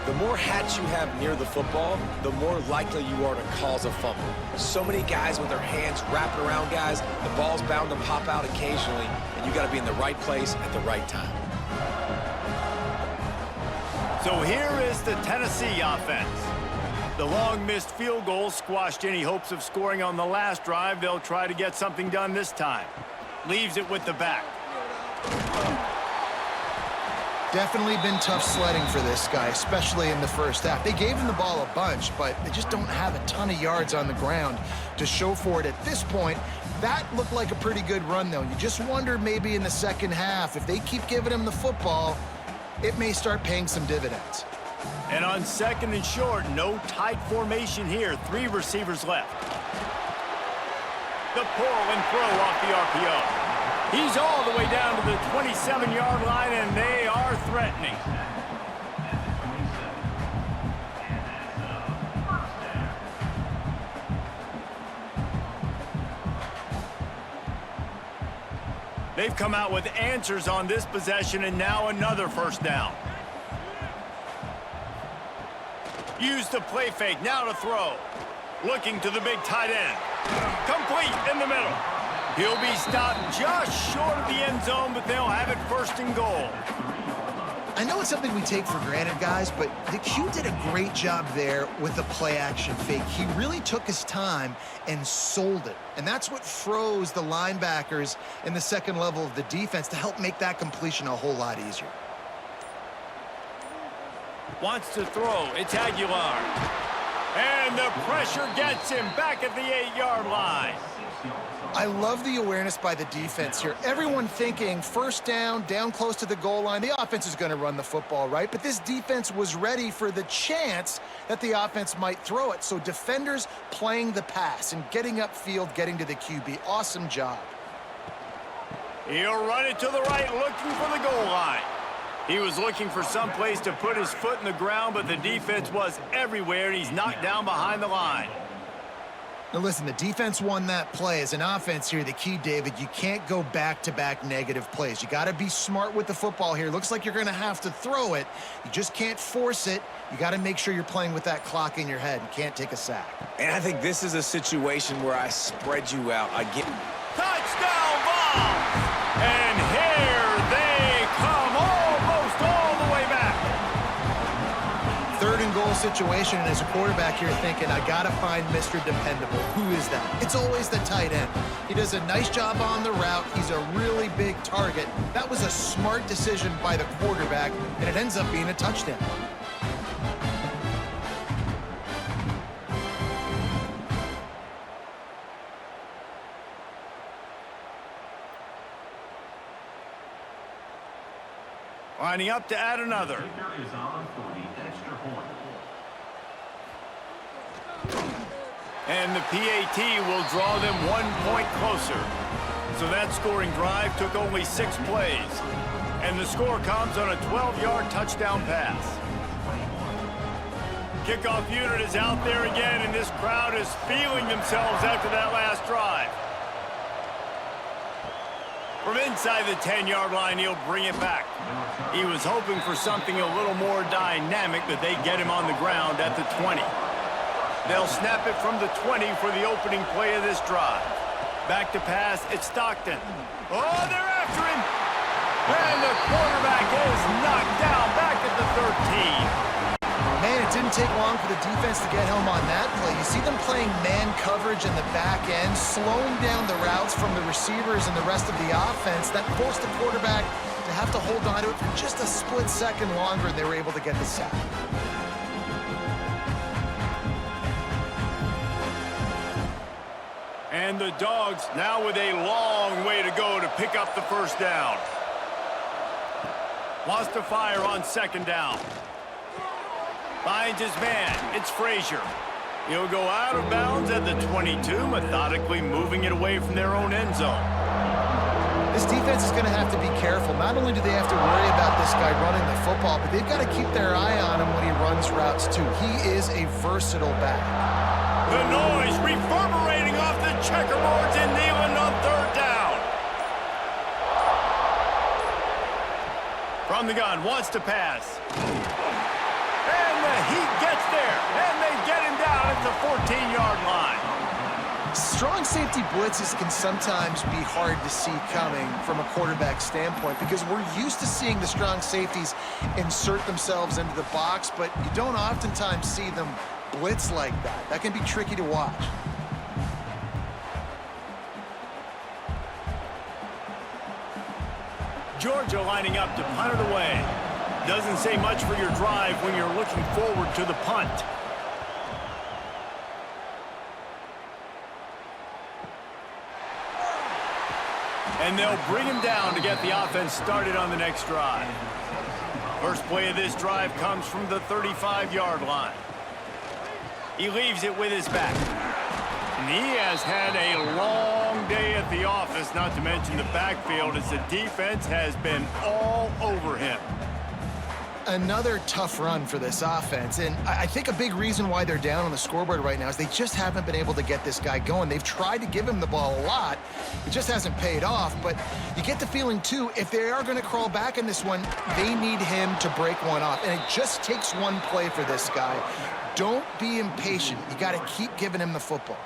Speaker 3: The more hats you have near the football, the more likely you are to cause a fumble. So many guys with their hands wrapping around guys, the ball's bound to pop out occasionally, and you got to be in the right place at the right time.
Speaker 1: So here is the Tennessee offense. The long missed field goal squashed any hopes of scoring on the last drive. They'll try to get something done this time. Leaves it with the back.
Speaker 2: Definitely been tough sledding for this guy, especially in the first half. They gave him the ball a bunch, but they just don't have a ton of yards on the ground to show for it at this point. That looked like a pretty good run, though. You just wonder maybe in the second half, if they keep giving him the football, it may start paying some dividends.
Speaker 1: And on second and short, no tight formation here. 3 receivers left. The pull and throw off the RPO. He's all the way down to the 27-yard line, and they are threatening. They've come out with answers on this possession, and now another first down. Use the play fake, now to throw. Looking to the big tight end. Complete in the middle. He'll be stopped just short of the end zone, but they'll have it first and goal.
Speaker 2: I know it's something we take for granted, guys, but the Q did a great job there with the play-action fake. He really took his time and sold it. And that's what froze the linebackers in the second level of the defense to help make that completion a whole lot easier.
Speaker 1: Wants to throw. It's Aguilar. And the pressure gets him back at the 8-yard line.
Speaker 2: I love the awareness by the defense here. Everyone thinking first down, down close to the goal line. The offense is going to run the football, right? But this defense was ready for the chance that the offense might throw it. So defenders playing the pass and getting upfield, getting to the QB. Awesome job.
Speaker 1: He'll run it to the right, looking for the goal line. He was looking for some place to put his foot in the ground, but the defense was everywhere, and he's knocked down behind the line.
Speaker 2: Now listen, the defense won that play. As an offense here, the key, David, you can't go back-to-back negative plays. You got to be smart with the football here. Looks like you're going to have to throw it. You just can't force it. You got to make sure you're playing with that clock in your head. You can't take a sack.
Speaker 3: And I think this is a situation where I spread you out. I get
Speaker 1: Touchdown ball! And here they come, almost all the way back.
Speaker 2: Third and goal situation, and as a quarterback, you're thinking, I got to find Mr. Dependable. Who is that? It's always the tight end. He does a nice job on the route. He's a really big target. That was a smart decision by the quarterback, and it ends up being a touchdown.
Speaker 1: Lining up to add another.
Speaker 4: Kicker is on for the extra point.
Speaker 1: And the PAT will draw them 1 point closer. So that scoring drive took only 6 plays. And the score comes on a 12-yard touchdown pass. Kickoff unit is out there again, and this crowd is feeling themselves after that last drive. From inside the 10-yard line, he'll bring it back. He was hoping for something a little more dynamic, but they get him on the ground at the 20. They'll snap it from the 20 for the opening play of this drive. Back to pass, it's Stockton. Oh, they're after him! And the quarterback is knocked down back at the 13.
Speaker 2: Man, it didn't take long for the defense to get home on that play. You see them playing man coverage in the back end, slowing down the routes from the receivers and the rest of the offense. That forced the quarterback to have to hold on to it for just a split second longer, and they were able to get the sack.
Speaker 1: And the Dogs now with a long way to go to pick up the first down. Wants to fire on second down. Finds his man. It's Frazier. He'll go out of bounds at the 22, methodically moving it away from their own end zone.
Speaker 2: This defense is going to have to be careful. Not only do they have to worry about this guy running the football, but they've got to keep their eye on him when he runs routes too. He is a versatile back.
Speaker 1: The noise reverberating off the checkerboards in Neyland on third down. From the gun, wants to pass. And the Heat gets there, and they get him down at the 14-yard line.
Speaker 2: Strong safety blitzes can sometimes be hard to see coming from a quarterback standpoint because we're used to seeing the strong safeties insert themselves into the box, but you don't oftentimes see them blitz like that. That can be tricky to watch.
Speaker 1: Georgia lining up to punt it away. Doesn't say much for your drive when you're looking forward to the punt. And they'll bring him down to get the offense started on the next drive. First play of this drive comes from the 35-yard line. He leaves it with his back. And he has had a long day at the office, not to mention the backfield, as the defense has been all over him.
Speaker 2: Another tough run for this offense, and I think a big reason why they're down on the scoreboard right now is they just haven't been able to get this guy going. They've tried to give him the ball a lot. It just hasn't paid off, but you get the feeling, too, if they are going to crawl back in this one, they need him to break one off, and it just takes one play for this guy. Don't be impatient. You got to keep giving him the football.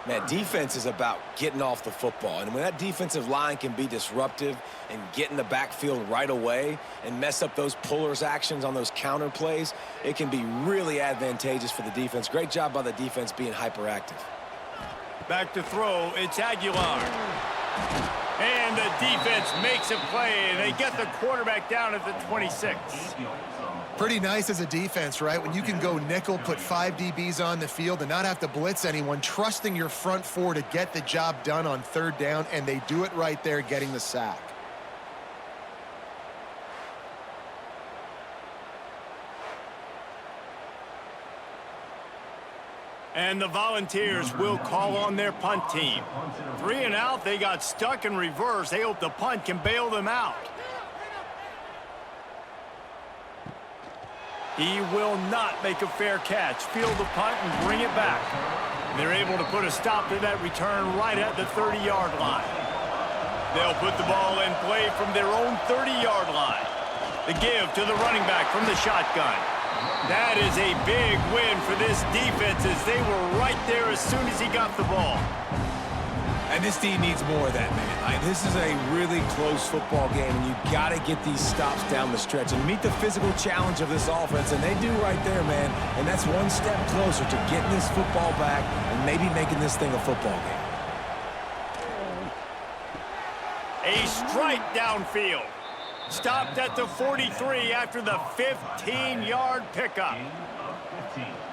Speaker 3: Man, defense is about getting off the football. And when that defensive line can be disruptive and get in the backfield right away and mess up those pullers actions on those counter plays, it can be really advantageous for the defense. Great job by the defense being hyperactive.
Speaker 1: Back to throw, it's Aguilar. And the defense makes a play, and they get the quarterback down at the 26.
Speaker 2: Pretty nice as a defense, right? When you can go nickel, put 5 DBs on the field and not have to blitz anyone, trusting your front four to get the job done on third down, and they do it right there, getting the sack.
Speaker 1: And the Volunteers will call on their punt team. 3 and out, they got stuck in reverse. They hope the punt can bail them out. He will not make a fair catch. Field the punt and bring it back. They're able to put a stop to that return right at the 30-yard line. They'll put the ball in play from their own 30-yard line. The give to the running back from the shotgun. That is a big win for this defense as they were right there as soon as he got the ball.
Speaker 3: And this team needs more of that, man. This is a really close football game, and you've got to get these stops down the stretch and meet the physical challenge of this offense, and they do right there, man. And that's one step closer to getting this football back and maybe making this thing a football game.
Speaker 1: A strike downfield. Stopped at the 43 after the 15-yard pickup.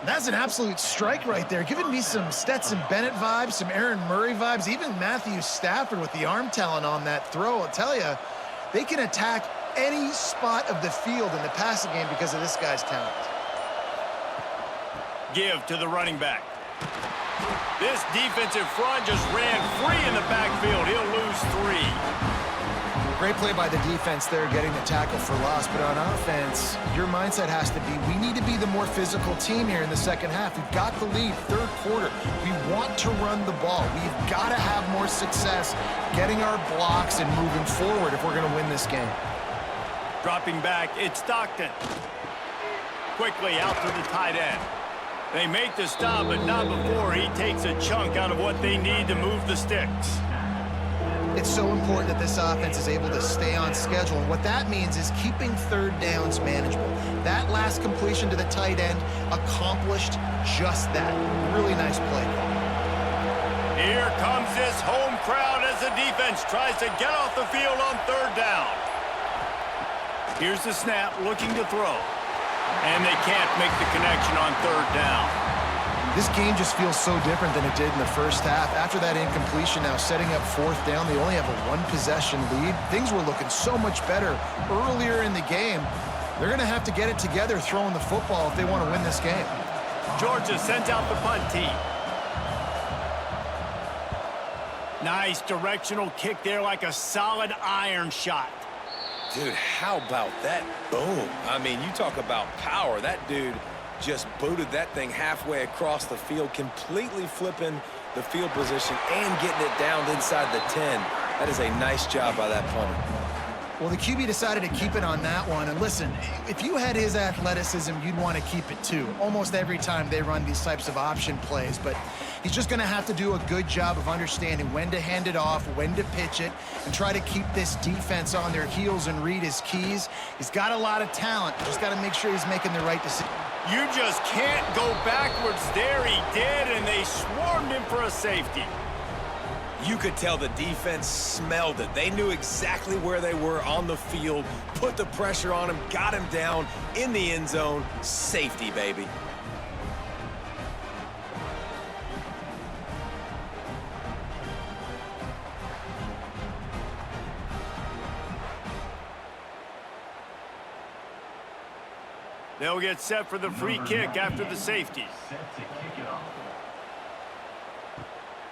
Speaker 2: That's an absolute strike right there, giving me some Stetson Bennett vibes, some Aaron Murray vibes, even Matthew Stafford with the arm talent on that throw. I'll tell you, they can attack any spot of the field in the passing game because of this guy's talent.
Speaker 1: Give to the running back. This defensive front just ran free in the backfield. He'll lose 3.
Speaker 2: Great play by the defense there, getting the tackle for loss. But on offense, your mindset has to be, we need to be the more physical team here in the second half. We've got the lead, third quarter. We want to run the ball. We've got to have more success getting our blocks and moving forward if we're going to win this game.
Speaker 1: Dropping back, it's Stockton. Quickly out to the tight end. They make the stop, but not before he takes a chunk out of what they need to move the sticks.
Speaker 2: It's so important that this offense is able to stay on schedule, and what that means is keeping third downs manageable. That last completion to the tight end accomplished just that. Really nice play call.
Speaker 1: Here comes this home crowd as the defense tries to get off the field on third down. Here's the snap, looking to throw. And they can't make the connection on third down.
Speaker 2: This game just feels so different than it did in the first half. After that incompletion, now setting up fourth down, they only have a one-possession lead. Things were looking so much better earlier in the game. They're going to have to get it together throwing the football if they want to win this game.
Speaker 1: Georgia sends out the punt team. Nice directional kick there, like a solid iron shot.
Speaker 3: Dude, how about that boom? I mean, you talk about power. That dude just booted that thing halfway across the field, completely flipping the field position and getting it down inside the 10. That is a nice job by that punter.
Speaker 2: Well, the QB decided to keep it on that one. And listen, if you had his athleticism, you'd want to keep it too. Almost every time they run these types of option plays. But he's just going to have to do a good job of understanding when to hand it off, when to pitch it, and try to keep this defense on their heels and read his keys. He's got a lot of talent. Just got to make sure he's making the right decision.
Speaker 1: You just can't go backwards there. He did, and they swarmed him for a safety.
Speaker 3: You could tell the defense smelled it. They knew exactly where they were on the field, put the pressure on him, got him down in the end zone. Safety, baby.
Speaker 1: They'll get set for the free kick after the safety.
Speaker 4: Set to kick it off.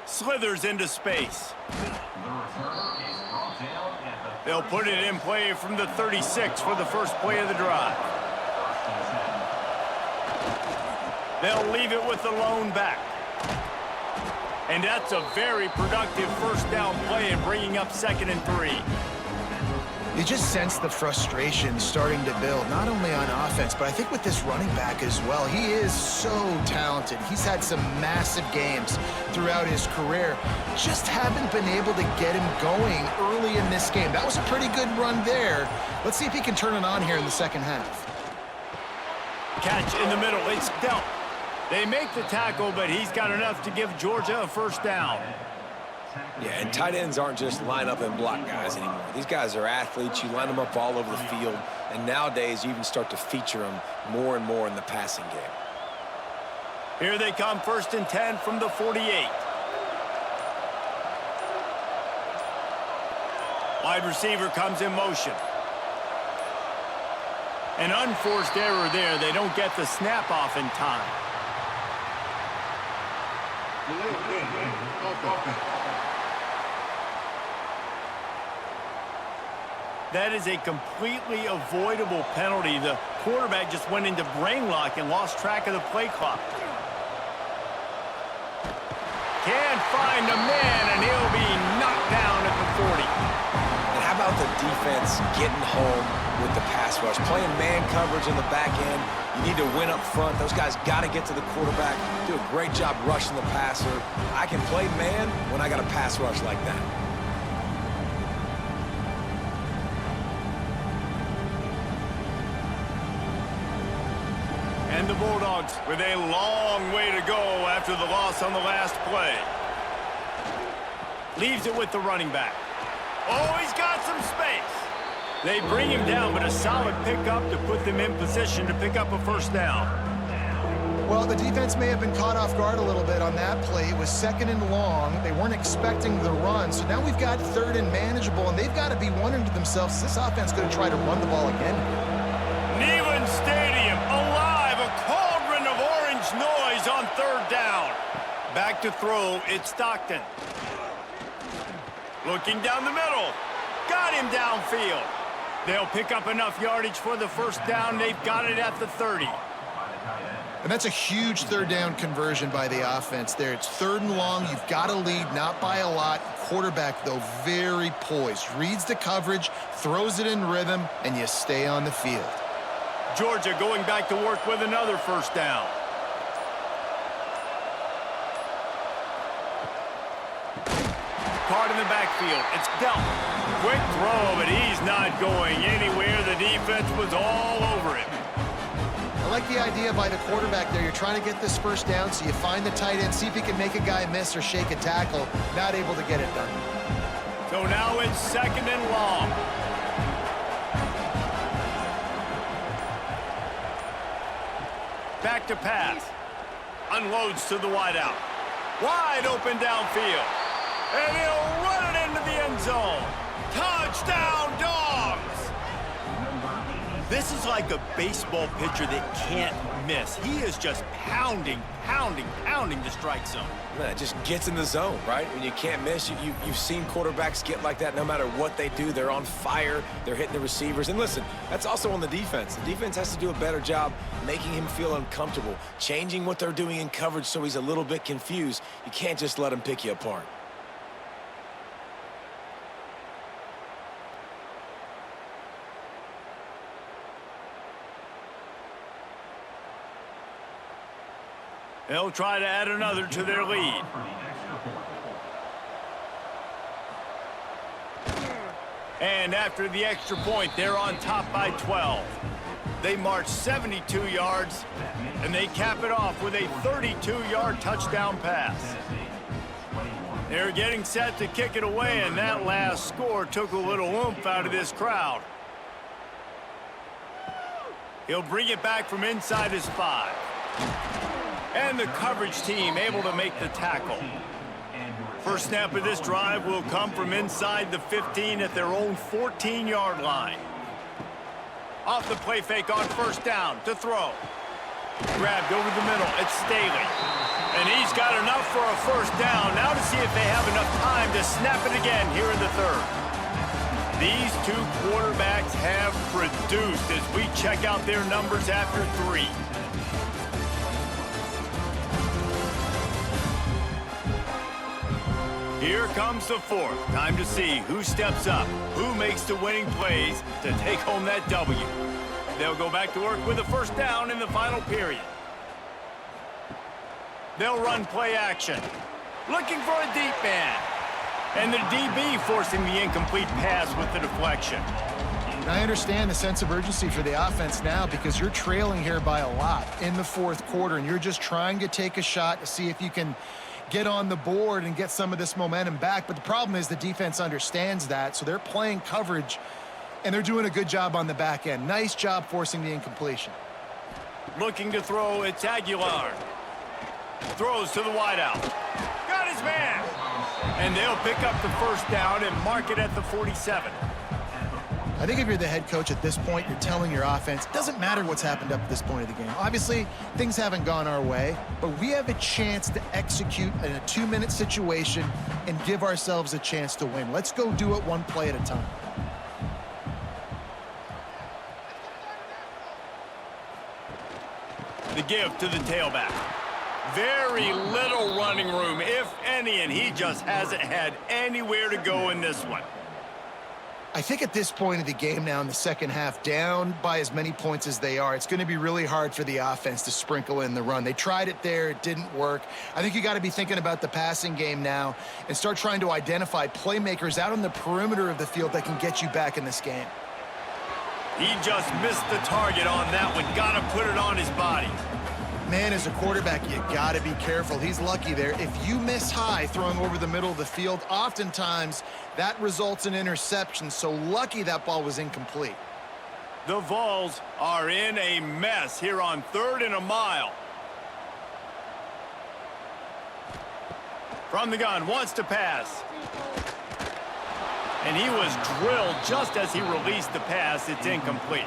Speaker 1: Slithers into space.
Speaker 4: The returner is brought down at the
Speaker 1: They'll put it in play from the 36 for the first play of the drive. They'll leave it with the lone back. And that's a very productive first down play in bringing up 2nd and 3.
Speaker 2: You just sense the frustration starting to build, not only on offense, but I think with this running back as well. He is so talented. He's had some massive games throughout his career. Just haven't been able to get him going early in this game. That was a pretty good run there. Let's see if he can turn it on here in the second half.
Speaker 1: Catch in the middle. It's dealt. They make the tackle, but he's got enough to give Georgia a first down.
Speaker 3: Yeah, and tight ends aren't just line up and block guys anymore. These guys are athletes. You line them up all over the field, and nowadays you even start to feature them more and more in the passing game.
Speaker 1: Here they come, 1st and 10 from the 48. Wide receiver comes in motion. An unforced error there. They don't get the snap off in time. That is a completely avoidable penalty. The quarterback just went into brain lock and lost track of the play clock. Can't find a man, and he'll be knocked down at the 40.
Speaker 3: And how about the defense getting home with the pass rush? Playing man coverage in the back end. You need to win up front. Those guys got to get to the quarterback. Do a great job rushing the passer. I can play man when I got a pass rush like that.
Speaker 1: And the Bulldogs with a long way to go after the loss on the last play. Leaves it with the running back. Oh, he's got some space. They bring him down, but a solid pickup to put them in position to pick up a first down.
Speaker 2: Well, the defense may have been caught off guard a little bit on that play. It was 2nd and long. They weren't expecting the run. So now we've got 3rd and manageable, and they've got to be wondering to themselves, is this offense going to try to run the ball again?
Speaker 1: Neyland Stadium alive, a cauldron of orange noise on 3rd down. Back to throw, it's Stockton. Looking down the middle, got him downfield. They'll pick up enough yardage for the first down. They've got it at the 30.
Speaker 2: And that's a huge 3rd down conversion by the offense there. It's 3rd and long. You've got to lead, not by a lot. Quarterback, though, very poised. Reads the coverage, throws it in rhythm, and you stay on the field.
Speaker 1: Georgia going back to work with another first down. Caught in the the backfield. It's dealt. Quick throw, but he's not going anywhere. The defense was all over him.
Speaker 2: I like the idea by the quarterback there. You're trying to get this first down, so you find the tight end, see if he can make a guy miss or shake a tackle. Not able to get it done.
Speaker 1: So now it's 2nd and long. Back to pass. Unloads to the wideout. Wide open downfield. And he'll run it into the end zone. Touchdown, Dogs! This is like a baseball pitcher that can't miss. He is just pounding the strike zone.
Speaker 3: Man, it just gets in the zone, right? When you can't miss, you've seen quarterbacks get like that no matter what they do. They're on fire. They're hitting the receivers. And listen, that's also on the defense. The defense has to do a better job making him feel uncomfortable, changing what they're doing in coverage so he's a little bit confused. You can't just let him pick you apart.
Speaker 1: They'll try to add another to their lead. And after the extra point, they're on top by 12. They march 72 yards, and they cap it off with a 32-yard touchdown pass. They're getting set to kick it away, and that last score took a little oomph out of this crowd. He'll bring it back from inside his 5. And the coverage team able to make the tackle. First snap of this drive will come from inside the 15 at their own 14-yard line. Off the play fake on first down to throw. Grabbed over the middle. It's Staley. And he's got enough for a first down. Now to see if they have enough time to snap it again here in the 3rd. These two quarterbacks have produced as we check out their numbers after 3. Here comes the 4th. Time to see who steps up, who makes the winning plays to take home that W. They'll go back to work with a first down in the final period. They'll run play action. Looking for a deep man. And the DB forcing the incomplete pass with the deflection.
Speaker 2: And I understand the sense of urgency for the offense now because you're trailing here by a lot in the 4th quarter, and you're just trying to take a shot to see if you can get on the board and get some of this momentum back. But the problem is the defense understands that, so they're playing coverage, and they're doing a good job on the back end. Nice job forcing the incompletion.
Speaker 1: Looking to throw, it's Aguilar. Throws to the wideout. Got his man! And they'll pick up the first down and mark it at the 47.
Speaker 2: I think if you're the head coach at this point, you're telling your offense, it doesn't matter what's happened up to this point of the game. Obviously, things haven't gone our way, but we have a chance to execute in a 2-minute situation and give ourselves a chance to win. Let's go do it one play at a time.
Speaker 1: The give to the tailback. Very little running room, if any, and he just hasn't had anywhere to go in this one.
Speaker 2: I think at this point of the game now in the second half, down by as many points as they are, it's going to be really hard for the offense to sprinkle in the run. They tried it there. It didn't work. I think you got to be thinking about the passing game now and start trying to identify playmakers out on the perimeter of the field that can get you back in this game.
Speaker 1: He just missed the target on that one. Got to put it on his body.
Speaker 2: Man, as a quarterback, you got to be careful. He's lucky there. If you miss high throwing over the middle of the field, oftentimes that results in interception. So lucky that ball was incomplete.
Speaker 1: The Vols are in a mess here on 3rd and a mile. From the gun, wants to pass. And he was drilled just as he released the pass. It's incomplete.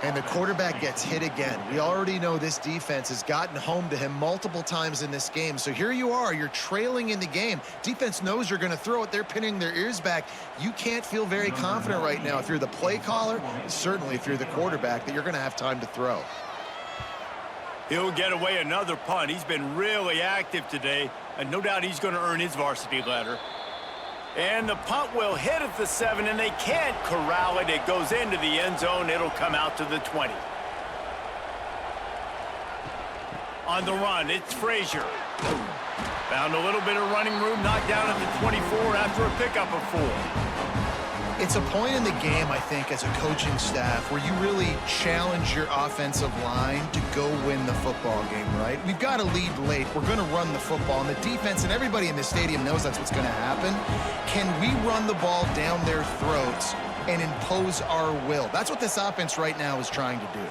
Speaker 2: And the quarterback gets hit again. We already know this defense has gotten home to him multiple times in this game. So here you are, you're trailing in the game. Defense knows you're going to throw it. They're pinning their ears back. You can't feel very confident right now if you're the play caller, certainly if you're the quarterback, that you're going to have time to throw.
Speaker 1: He'll get away another punt. He's been really active today, and no doubt he's going to earn his varsity letter. And the punt will hit at the 7, and they can't corral it. It goes into the end zone. It'll come out to the 20. On the run, it's Frazier. Found a little bit of running room, knocked down at the 24 after a pickup of 4.
Speaker 2: It's a point in the game, I think, as a coaching staff where you really challenge your offensive line to go win the football game, right? We've got a lead late. We're going to run the football, and the defense and everybody in the stadium knows that's what's going to happen. Can we run the ball down their throats and impose our will? That's what this offense right now is trying to do.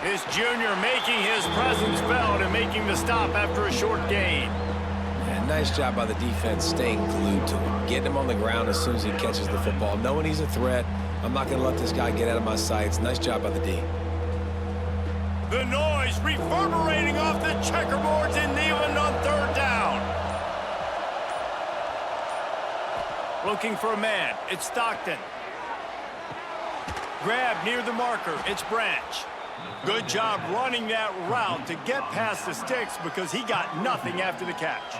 Speaker 1: This junior making his presence felt and making the stop after a short gain.
Speaker 3: And nice job by the defense staying glued to him, getting him on the ground as soon as he catches the football, knowing he's a threat. I'm not going to let this guy get out of my sights. Nice job by the D.
Speaker 1: The noise reverberating off the checkerboards in Neyland on 3rd down. Looking for a man. It's Stockton. Grab near the marker. It's Branch. Good job running that route to get past the sticks because he got nothing after the catch.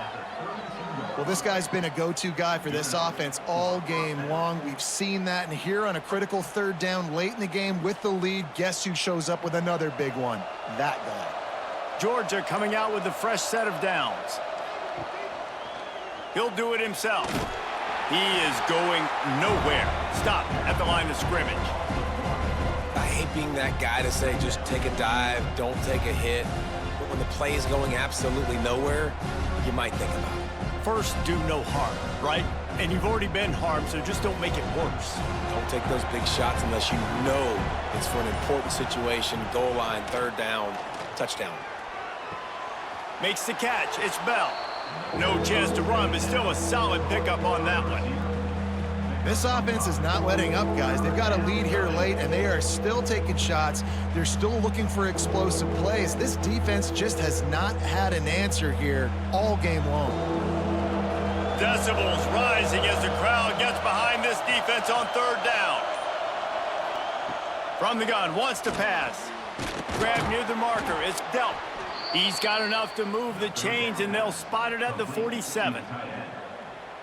Speaker 2: Well, this guy's been a go-to guy for this offense all game long. We've seen that, and here on a critical 3rd down late in the game with the lead, guess who shows up with another big one? That guy.
Speaker 1: Georgia coming out with a fresh set of downs. He'll do it himself. He is going nowhere. Stop at the line of scrimmage.
Speaker 3: I hate being that guy to say just take a dive, don't take a hit. But when the play is going absolutely nowhere, you might think about it.
Speaker 1: First, do no harm, right? And you've already been harmed, so just don't make it worse.
Speaker 3: Don't take those big shots unless you know it's for an important situation, goal line, 3rd down, touchdown.
Speaker 1: Makes the catch. It's Bell. No chance to run, but still a solid pickup on that one.
Speaker 2: This offense is not letting up, guys. They've got a lead here late, and they are still taking shots. They're still looking for explosive plays. This defense just has not had an answer here all game long.
Speaker 1: Decibels rising as the crowd gets behind this defense on 3rd down. From the gun, wants to pass. Grab near the marker. It's Delp. He's got enough to move the chains, and they'll spot it at the 47.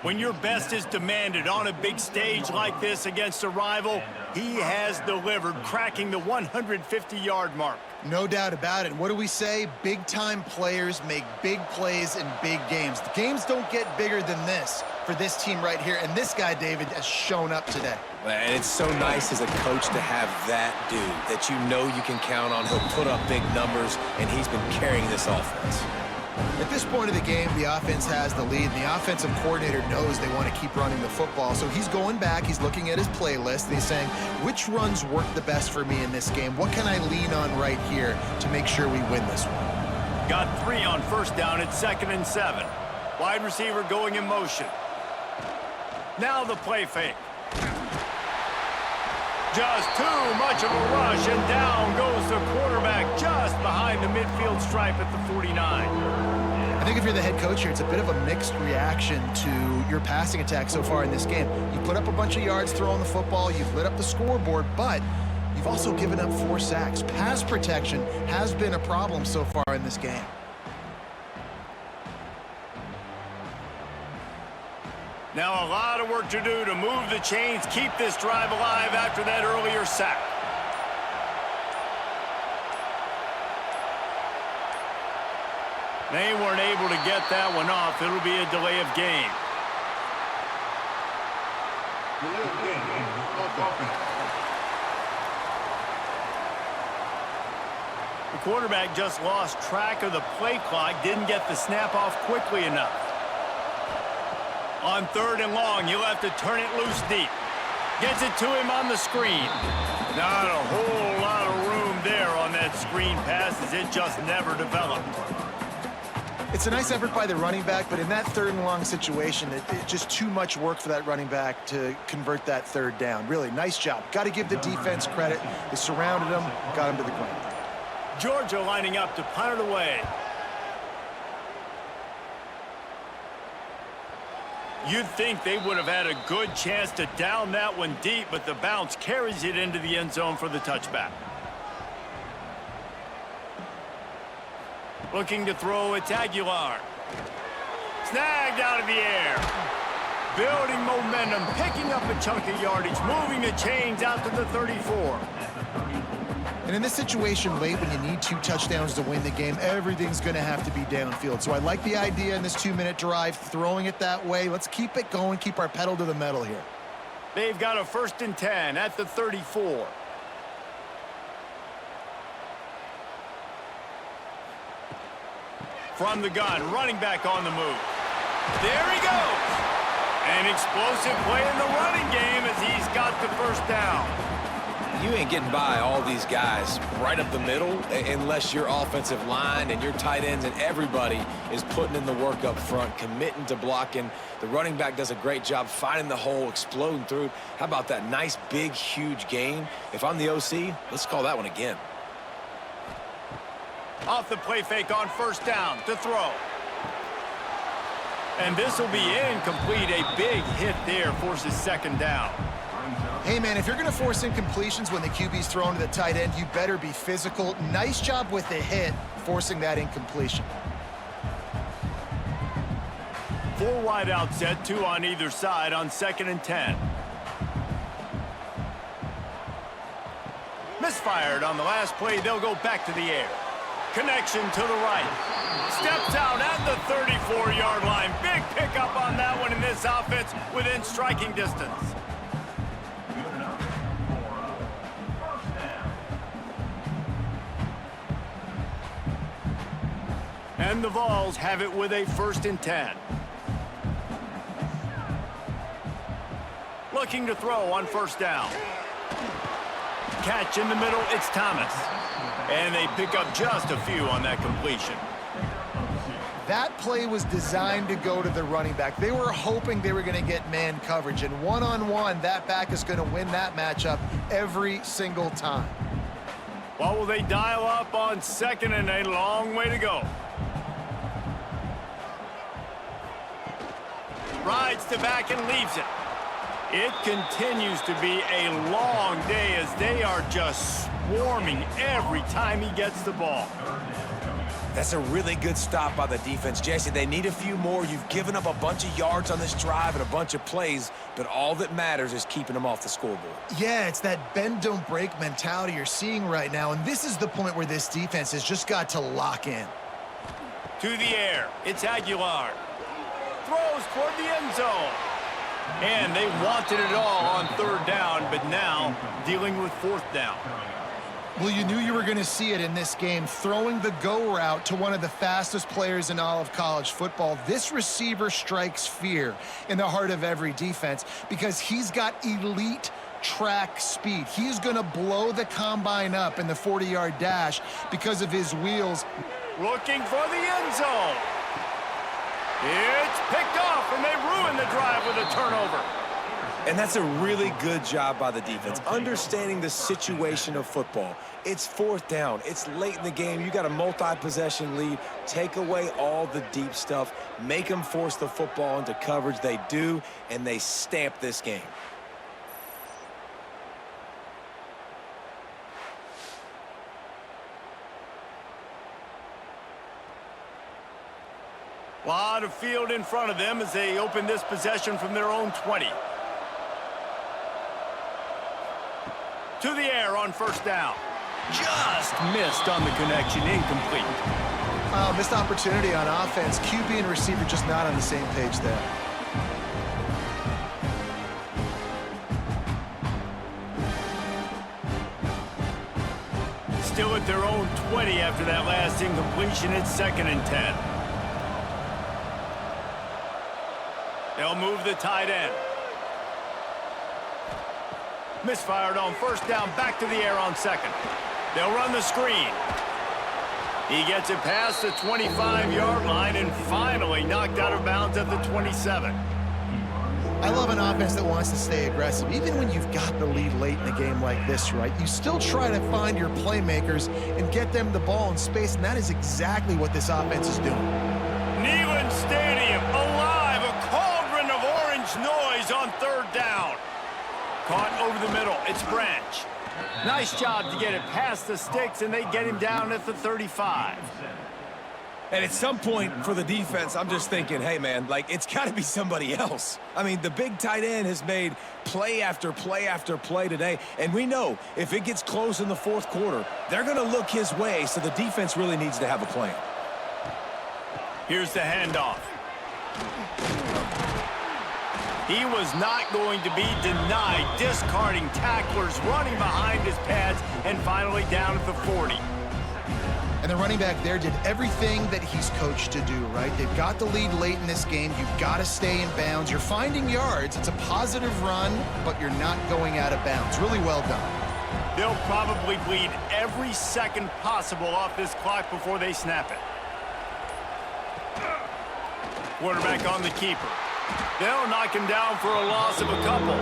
Speaker 1: When your best is demanded on a big stage like this against a rival, he has delivered, cracking the 150-yard mark.
Speaker 2: No doubt about it. What do we say? Big-time players make big plays in big games. The games don't get bigger than this for this team right here, and this guy, David, has shown up today.
Speaker 3: And it's so nice as a coach to have that dude that you know you can count on. He'll put up big numbers, and he's been carrying this offense.
Speaker 2: At this point of the game, the offense has the lead, and the offensive coordinator knows they want to keep running the football. So he's going back, he's looking at his playlist, and he's saying, which runs work the best for me in this game? What can I lean on right here to make sure we win this one?
Speaker 1: Got 3 on 1st down at 2nd and 7. Wide receiver going in motion. Now the play fake. Just too much of a rush, and down goes the quarterback just behind the midfield stripe at the 49.
Speaker 2: I think if you're the head coach here, it's a bit of a mixed reaction to your passing attack so far in this game. You put up a bunch of yards throwing the football, you've lit up the scoreboard, but you've also given up 4 sacks. Pass protection has been a problem so far in this game.
Speaker 1: Now a lot of work to do to move the chains, keep this drive alive after that earlier sack. They weren't able to get that one off. It'll be a delay of game. The quarterback just lost track of the play clock, didn't get the snap off quickly enough. On 3rd and long, he'll have to turn it loose deep. Gets it to him on the screen. Not a whole lot of room there on that screen pass, as it just never developed.
Speaker 2: It's a nice effort by the running back, but in that 3rd and long situation, it's just too much work for that running back to convert that 3rd down. Really, nice job. Got to give the defense credit. They surrounded him, got him to the ground.
Speaker 1: Georgia lining up to punt it away. You'd think they would have had a good chance to down that one deep, but the bounce carries it into the end zone for the touchback. Looking to throw, it's Aguilar. Snagged out of the air. Building momentum, picking up a chunk of yardage, moving the chains out to the 34.
Speaker 2: And And in this situation late, when you need 2 touchdowns to win the game, everything's going to have to be downfield. So I like the idea in this 2-minute drive, throwing it that way. Let's keep it going, keep our pedal to the metal here.
Speaker 1: They've got a 1st and 10 at the 34. From the gun, running back on the move. There he goes. An explosive play in the running game as he's got the 1st down.
Speaker 3: You ain't getting by all these guys right up the middle unless your offensive line and your tight ends and everybody is putting in the work up front, committing to blocking. The running back does a great job finding the hole, exploding through. How about that nice, big, huge gain? If I'm the OC, let's call that one again.
Speaker 1: Off the play fake on 1st down to throw. And this will be incomplete. A big hit there forces 2nd down.
Speaker 2: Hey, man, if you're going to force incompletions when the QB's thrown to the tight end, you better be physical. Nice job with the hit, forcing that incompletion.
Speaker 1: 4 wide out set, 2 on either side on 2nd and 10. Misfired on the last play. They'll go back to the air. Connection to the right. Steps out at the 34-yard line. Big pickup on that one in this offense within striking distance. And the Vols have it with a 1st and 10. Looking to throw on 1st down. Catch in the middle, it's Thomas. And they pick up just a few on that completion.
Speaker 2: That play was designed to go to the running back. They were hoping they were going to get man coverage. And one-on-one, that back is going to win that matchup every single time.
Speaker 1: Well, will they dial up on 2nd and a long way to go? Rides the back and leaves it. It continues to be a long day as they are just swarming every time he gets the ball.
Speaker 3: That's a really good stop by the defense, Jesse. They need a few more. You've given up a bunch of yards on this drive and a bunch of plays, but all that matters is keeping them off the scoreboard.
Speaker 2: Yeah, it's that bend, don't break mentality you're seeing right now, and this is the point where this defense has just got to lock in.
Speaker 1: To the air, it's Aguilar. Throws toward the end zone. And they wanted it all on 3rd down, but now dealing with 4th down.
Speaker 2: Well, you knew you were going to see it in this game, throwing the go route to one of the fastest players in all of college football. This receiver strikes fear in the heart of every defense because he's got elite track speed. He's going to blow the combine up in the 40-yard dash because of his wheels.
Speaker 1: Looking for the end zone. It's picked off, and they ruin the drive with a turnover.
Speaker 3: And that's a really good job by the defense, understanding the situation of football. It's 4th down. It's late in the game. You got a multi-possession lead. Take away all the deep stuff. Make them force the football into coverage. They do, and they stamp this game.
Speaker 1: A lot of field in front of them as they open this possession from their own 20. To the air on 1st down. Just missed on the connection, incomplete.
Speaker 2: Missed opportunity on offense. QB and receiver just not on the same page there.
Speaker 1: Still at their own 20 after that last incompletion. It's 2nd and 10. They'll move the tight end. Misfired on 1st down, back to the air on 2nd. They'll run the screen. He gets it past the 25-yard line and finally knocked out of bounds at the 27.
Speaker 2: I love an offense that wants to stay aggressive. Even when you've got the lead late in a game like this, right, you still try to find your playmakers and get them the ball in space, and that is exactly what this offense is doing.
Speaker 1: Neyland Stadium alive, a cauldron of orange noise on 3rd down. Caught over the middle, it's Branch. Nice job to get it past the sticks, and they get him down at the 35.
Speaker 3: And at some point for the defense, I'm just thinking, hey, man, like, it's got to be somebody else. I mean, the big tight end has made play after play after play today, and we know if it gets close in the fourth quarter, they're going to look his way, so the defense really needs to have a plan.
Speaker 1: Here's the handoff. He was not going to be denied, discarding tacklers, running behind his pads, and finally down at the 40.
Speaker 2: And the running back there did everything that he's coached to do, right? They've got the lead late in this game. You've got to stay in bounds. You're finding yards. It's a positive run, but you're not going out of bounds. Really well done.
Speaker 1: They'll probably bleed every second possible off this clock before they snap it. Quarterback on the keeper. They'll knock him down for a loss of a couple.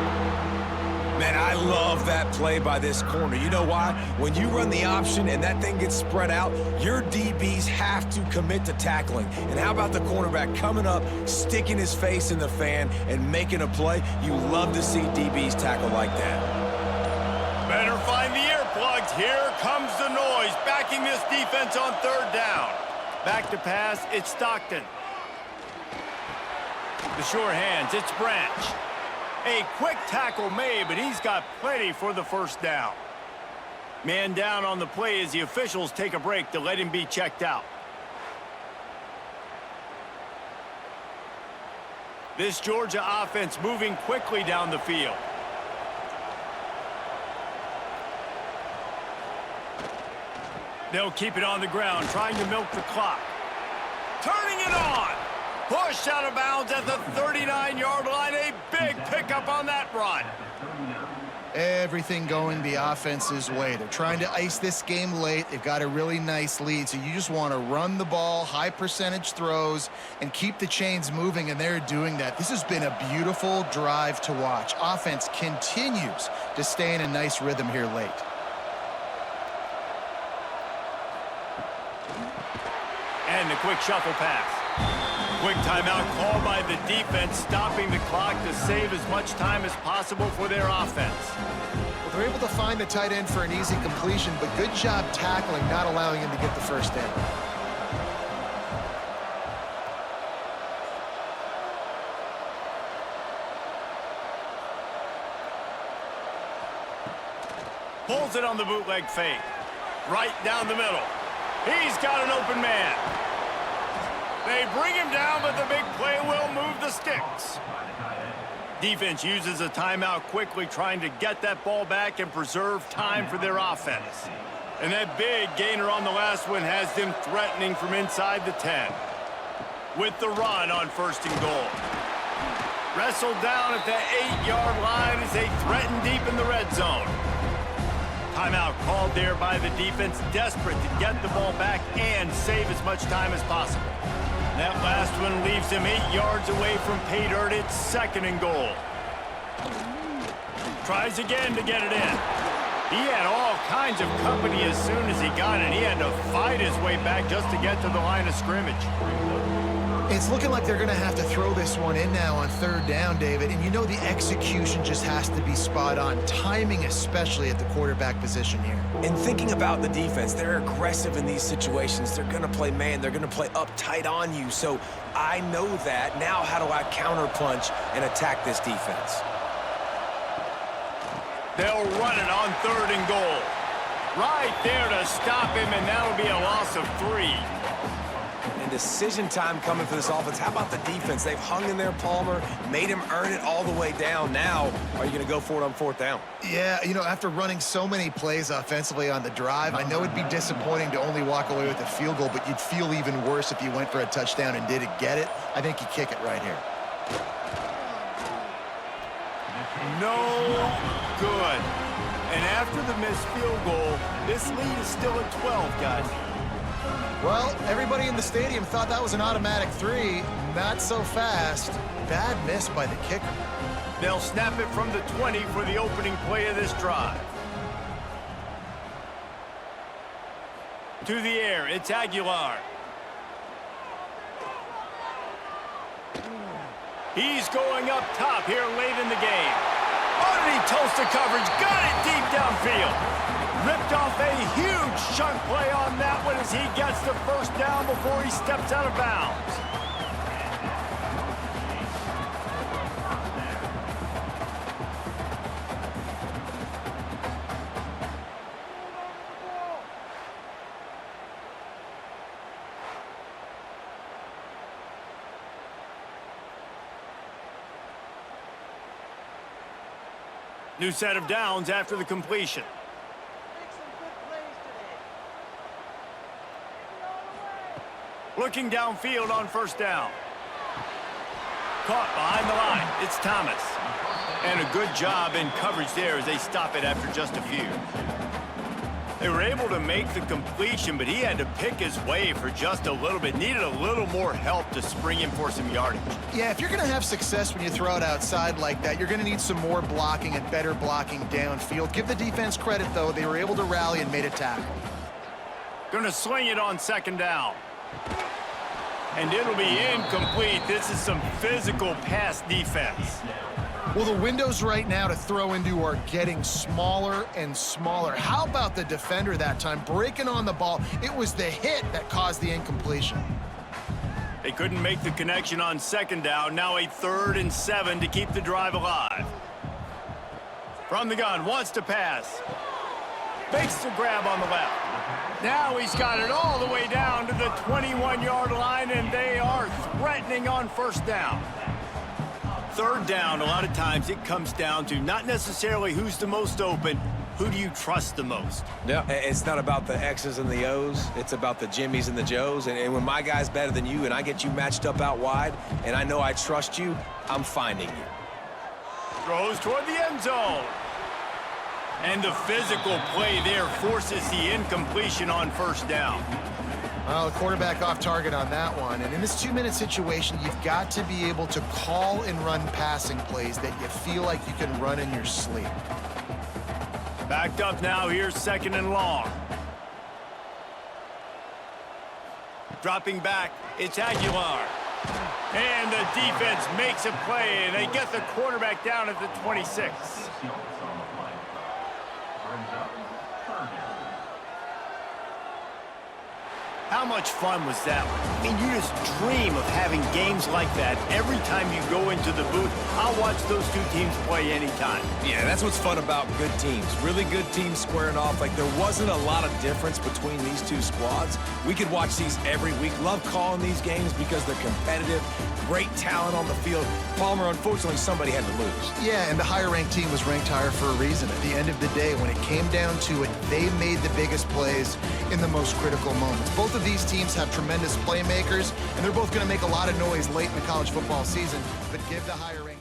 Speaker 3: Man, I love that play by this corner. You know why? When you run the option and that thing gets spread out, your DBs have to commit to tackling. And how about the cornerback coming up, sticking his face in the fan, and making a play? You love to see DBs tackle like that.
Speaker 1: Better find the earplugs. Here comes the noise, backing this defense on third down. Back to pass, it's Stockton. The sure hands, it's Branch. A quick tackle made, but he's got plenty for the first down. Man down on the play as the officials take a break to let him be checked out. This Georgia offense moving quickly down the field. They'll keep it on the ground, trying to milk the clock. Turning it on! Pushed out of bounds at the 39-yard line. A big pickup on that run.
Speaker 2: Everything going the offense's way. They're trying to ice this game late. They've got a really nice lead, so you just want to run the ball, high percentage throws, and keep the chains moving, and they're doing that. This has been a beautiful drive to watch. Offense continues to stay in a nice rhythm here late.
Speaker 1: And the quick shuffle pass. Quick timeout called by the defense, stopping the clock to save as much time as possible for their offense.
Speaker 2: Well, they're able to find the tight end for an easy completion, but good job tackling, not allowing him to get the first down.
Speaker 1: Pulls it on the bootleg fake. Right down the middle. He's got an open man. They bring him down, but the big play will move the sticks. Defense uses a timeout quickly, trying to get that ball back and preserve time for their offense. And that big gainer on the last one has them threatening from inside the 10. With the run on first and goal. Wrestled down at the 8-yard line as they threaten deep in the red zone. Timeout called there by the defense, desperate to get the ball back and save as much time as possible. That last one leaves him 8 yards away from pay dirt. It's second and goal. Tries again to get it in. He had all kinds of company as soon as he got it. He had to fight his way back just to get to the line of scrimmage.
Speaker 2: It's looking like they're going to have to throw this one in now on third down, David. And you know the execution just has to be spot on. Timing especially at the quarterback position here.
Speaker 3: And thinking about the defense, they're aggressive in these situations. They're going to play man. They're going to play up tight on you. So I know that. Now how do I counterpunch and attack this defense?
Speaker 1: They'll run it on third and goal. Right there to stop him, and that'll be a loss of 3.
Speaker 3: And decision time coming for this offense. How about the defense? They've hung in there, Palmer, made him earn it all the way down. Now, are you going to go for it on fourth down?
Speaker 2: Yeah, you know, after running so many plays offensively on the drive, I know it'd be disappointing to only walk away with a field goal, but you'd feel even worse if you went for a touchdown and didn't get it. I think you kick it right here.
Speaker 1: No good. And after the missed field goal, this lead is still at 12, guys.
Speaker 2: Well, everybody in the stadium thought that was an automatic 3. Not so fast. Bad miss by the kicker.
Speaker 1: They'll snap it from the 20 for the opening play of this drive. To the air, it's Aguilar. He's going up top here late in the game. Underneath toast the coverage, got it deep downfield. Ripped off a huge chunk play on that one as he gets the first down before he steps out of bounds. New set of downs after the completion. Looking downfield on first down. Caught behind the line. It's Thomas. And a good job in coverage there as they stop it after just a few. They were able to make the completion, but he had to pick his way for just a little bit. Needed a little more help to spring in for some yardage.
Speaker 2: Yeah, if you're going to have success when you throw it outside like that, you're going to need some more blocking and better blocking downfield. Give the defense credit, though. They were able to rally and made a tackle.
Speaker 1: Going to sling it on second down. And it'll be incomplete. This is some physical pass defense.
Speaker 2: Well, the windows right now to throw into are getting smaller and smaller. How about the defender that time breaking on the ball? It was the hit that caused the incompletion.
Speaker 1: They couldn't make the connection on second down. Now a 3rd and 7 to keep the drive alive. From the gun, wants to pass. Makes the grab on the left. Now he's got it all the way down to the 21-yard line, and they are threatening on first down. 3rd down, a lot of times it comes down to not necessarily who's the most open, who do you trust the most?
Speaker 3: Yeah, it's not about the X's and the O's. It's about the Jimmies and the Joes. And when my guy's better than you and I get you matched up out wide and I know I trust you, I'm finding you.
Speaker 1: Throws toward the end zone. And the physical play there forces the incompletion on first down.
Speaker 2: Well, the quarterback off target on that one. And in this 2-minute situation, you've got to be able to call and run passing plays that you feel like you can run in your sleep.
Speaker 1: Backed up now, here's 2nd and long. Dropping back, it's Aguilar. And the defense makes a play, and they get the quarterback down at the 26. How much fun was that one? I mean, you just dream of having games like that every time you go into the booth. I'll watch those two teams play anytime.
Speaker 3: Yeah, that's what's fun about good teams. Really good teams squaring off. Like, there wasn't a lot of difference between these two squads. We could watch these every week. Love calling these games because they're competitive. Great talent on the field. Palmer, unfortunately, somebody had to lose.
Speaker 2: Yeah, and the higher-ranked team was ranked higher for a reason. At the end of the day, when it came down to it, they made the biggest plays in the most critical moments. Both of these teams have tremendous playmakers, and they're both going to make a lot of noise late in the college football season, but give the higher-ranked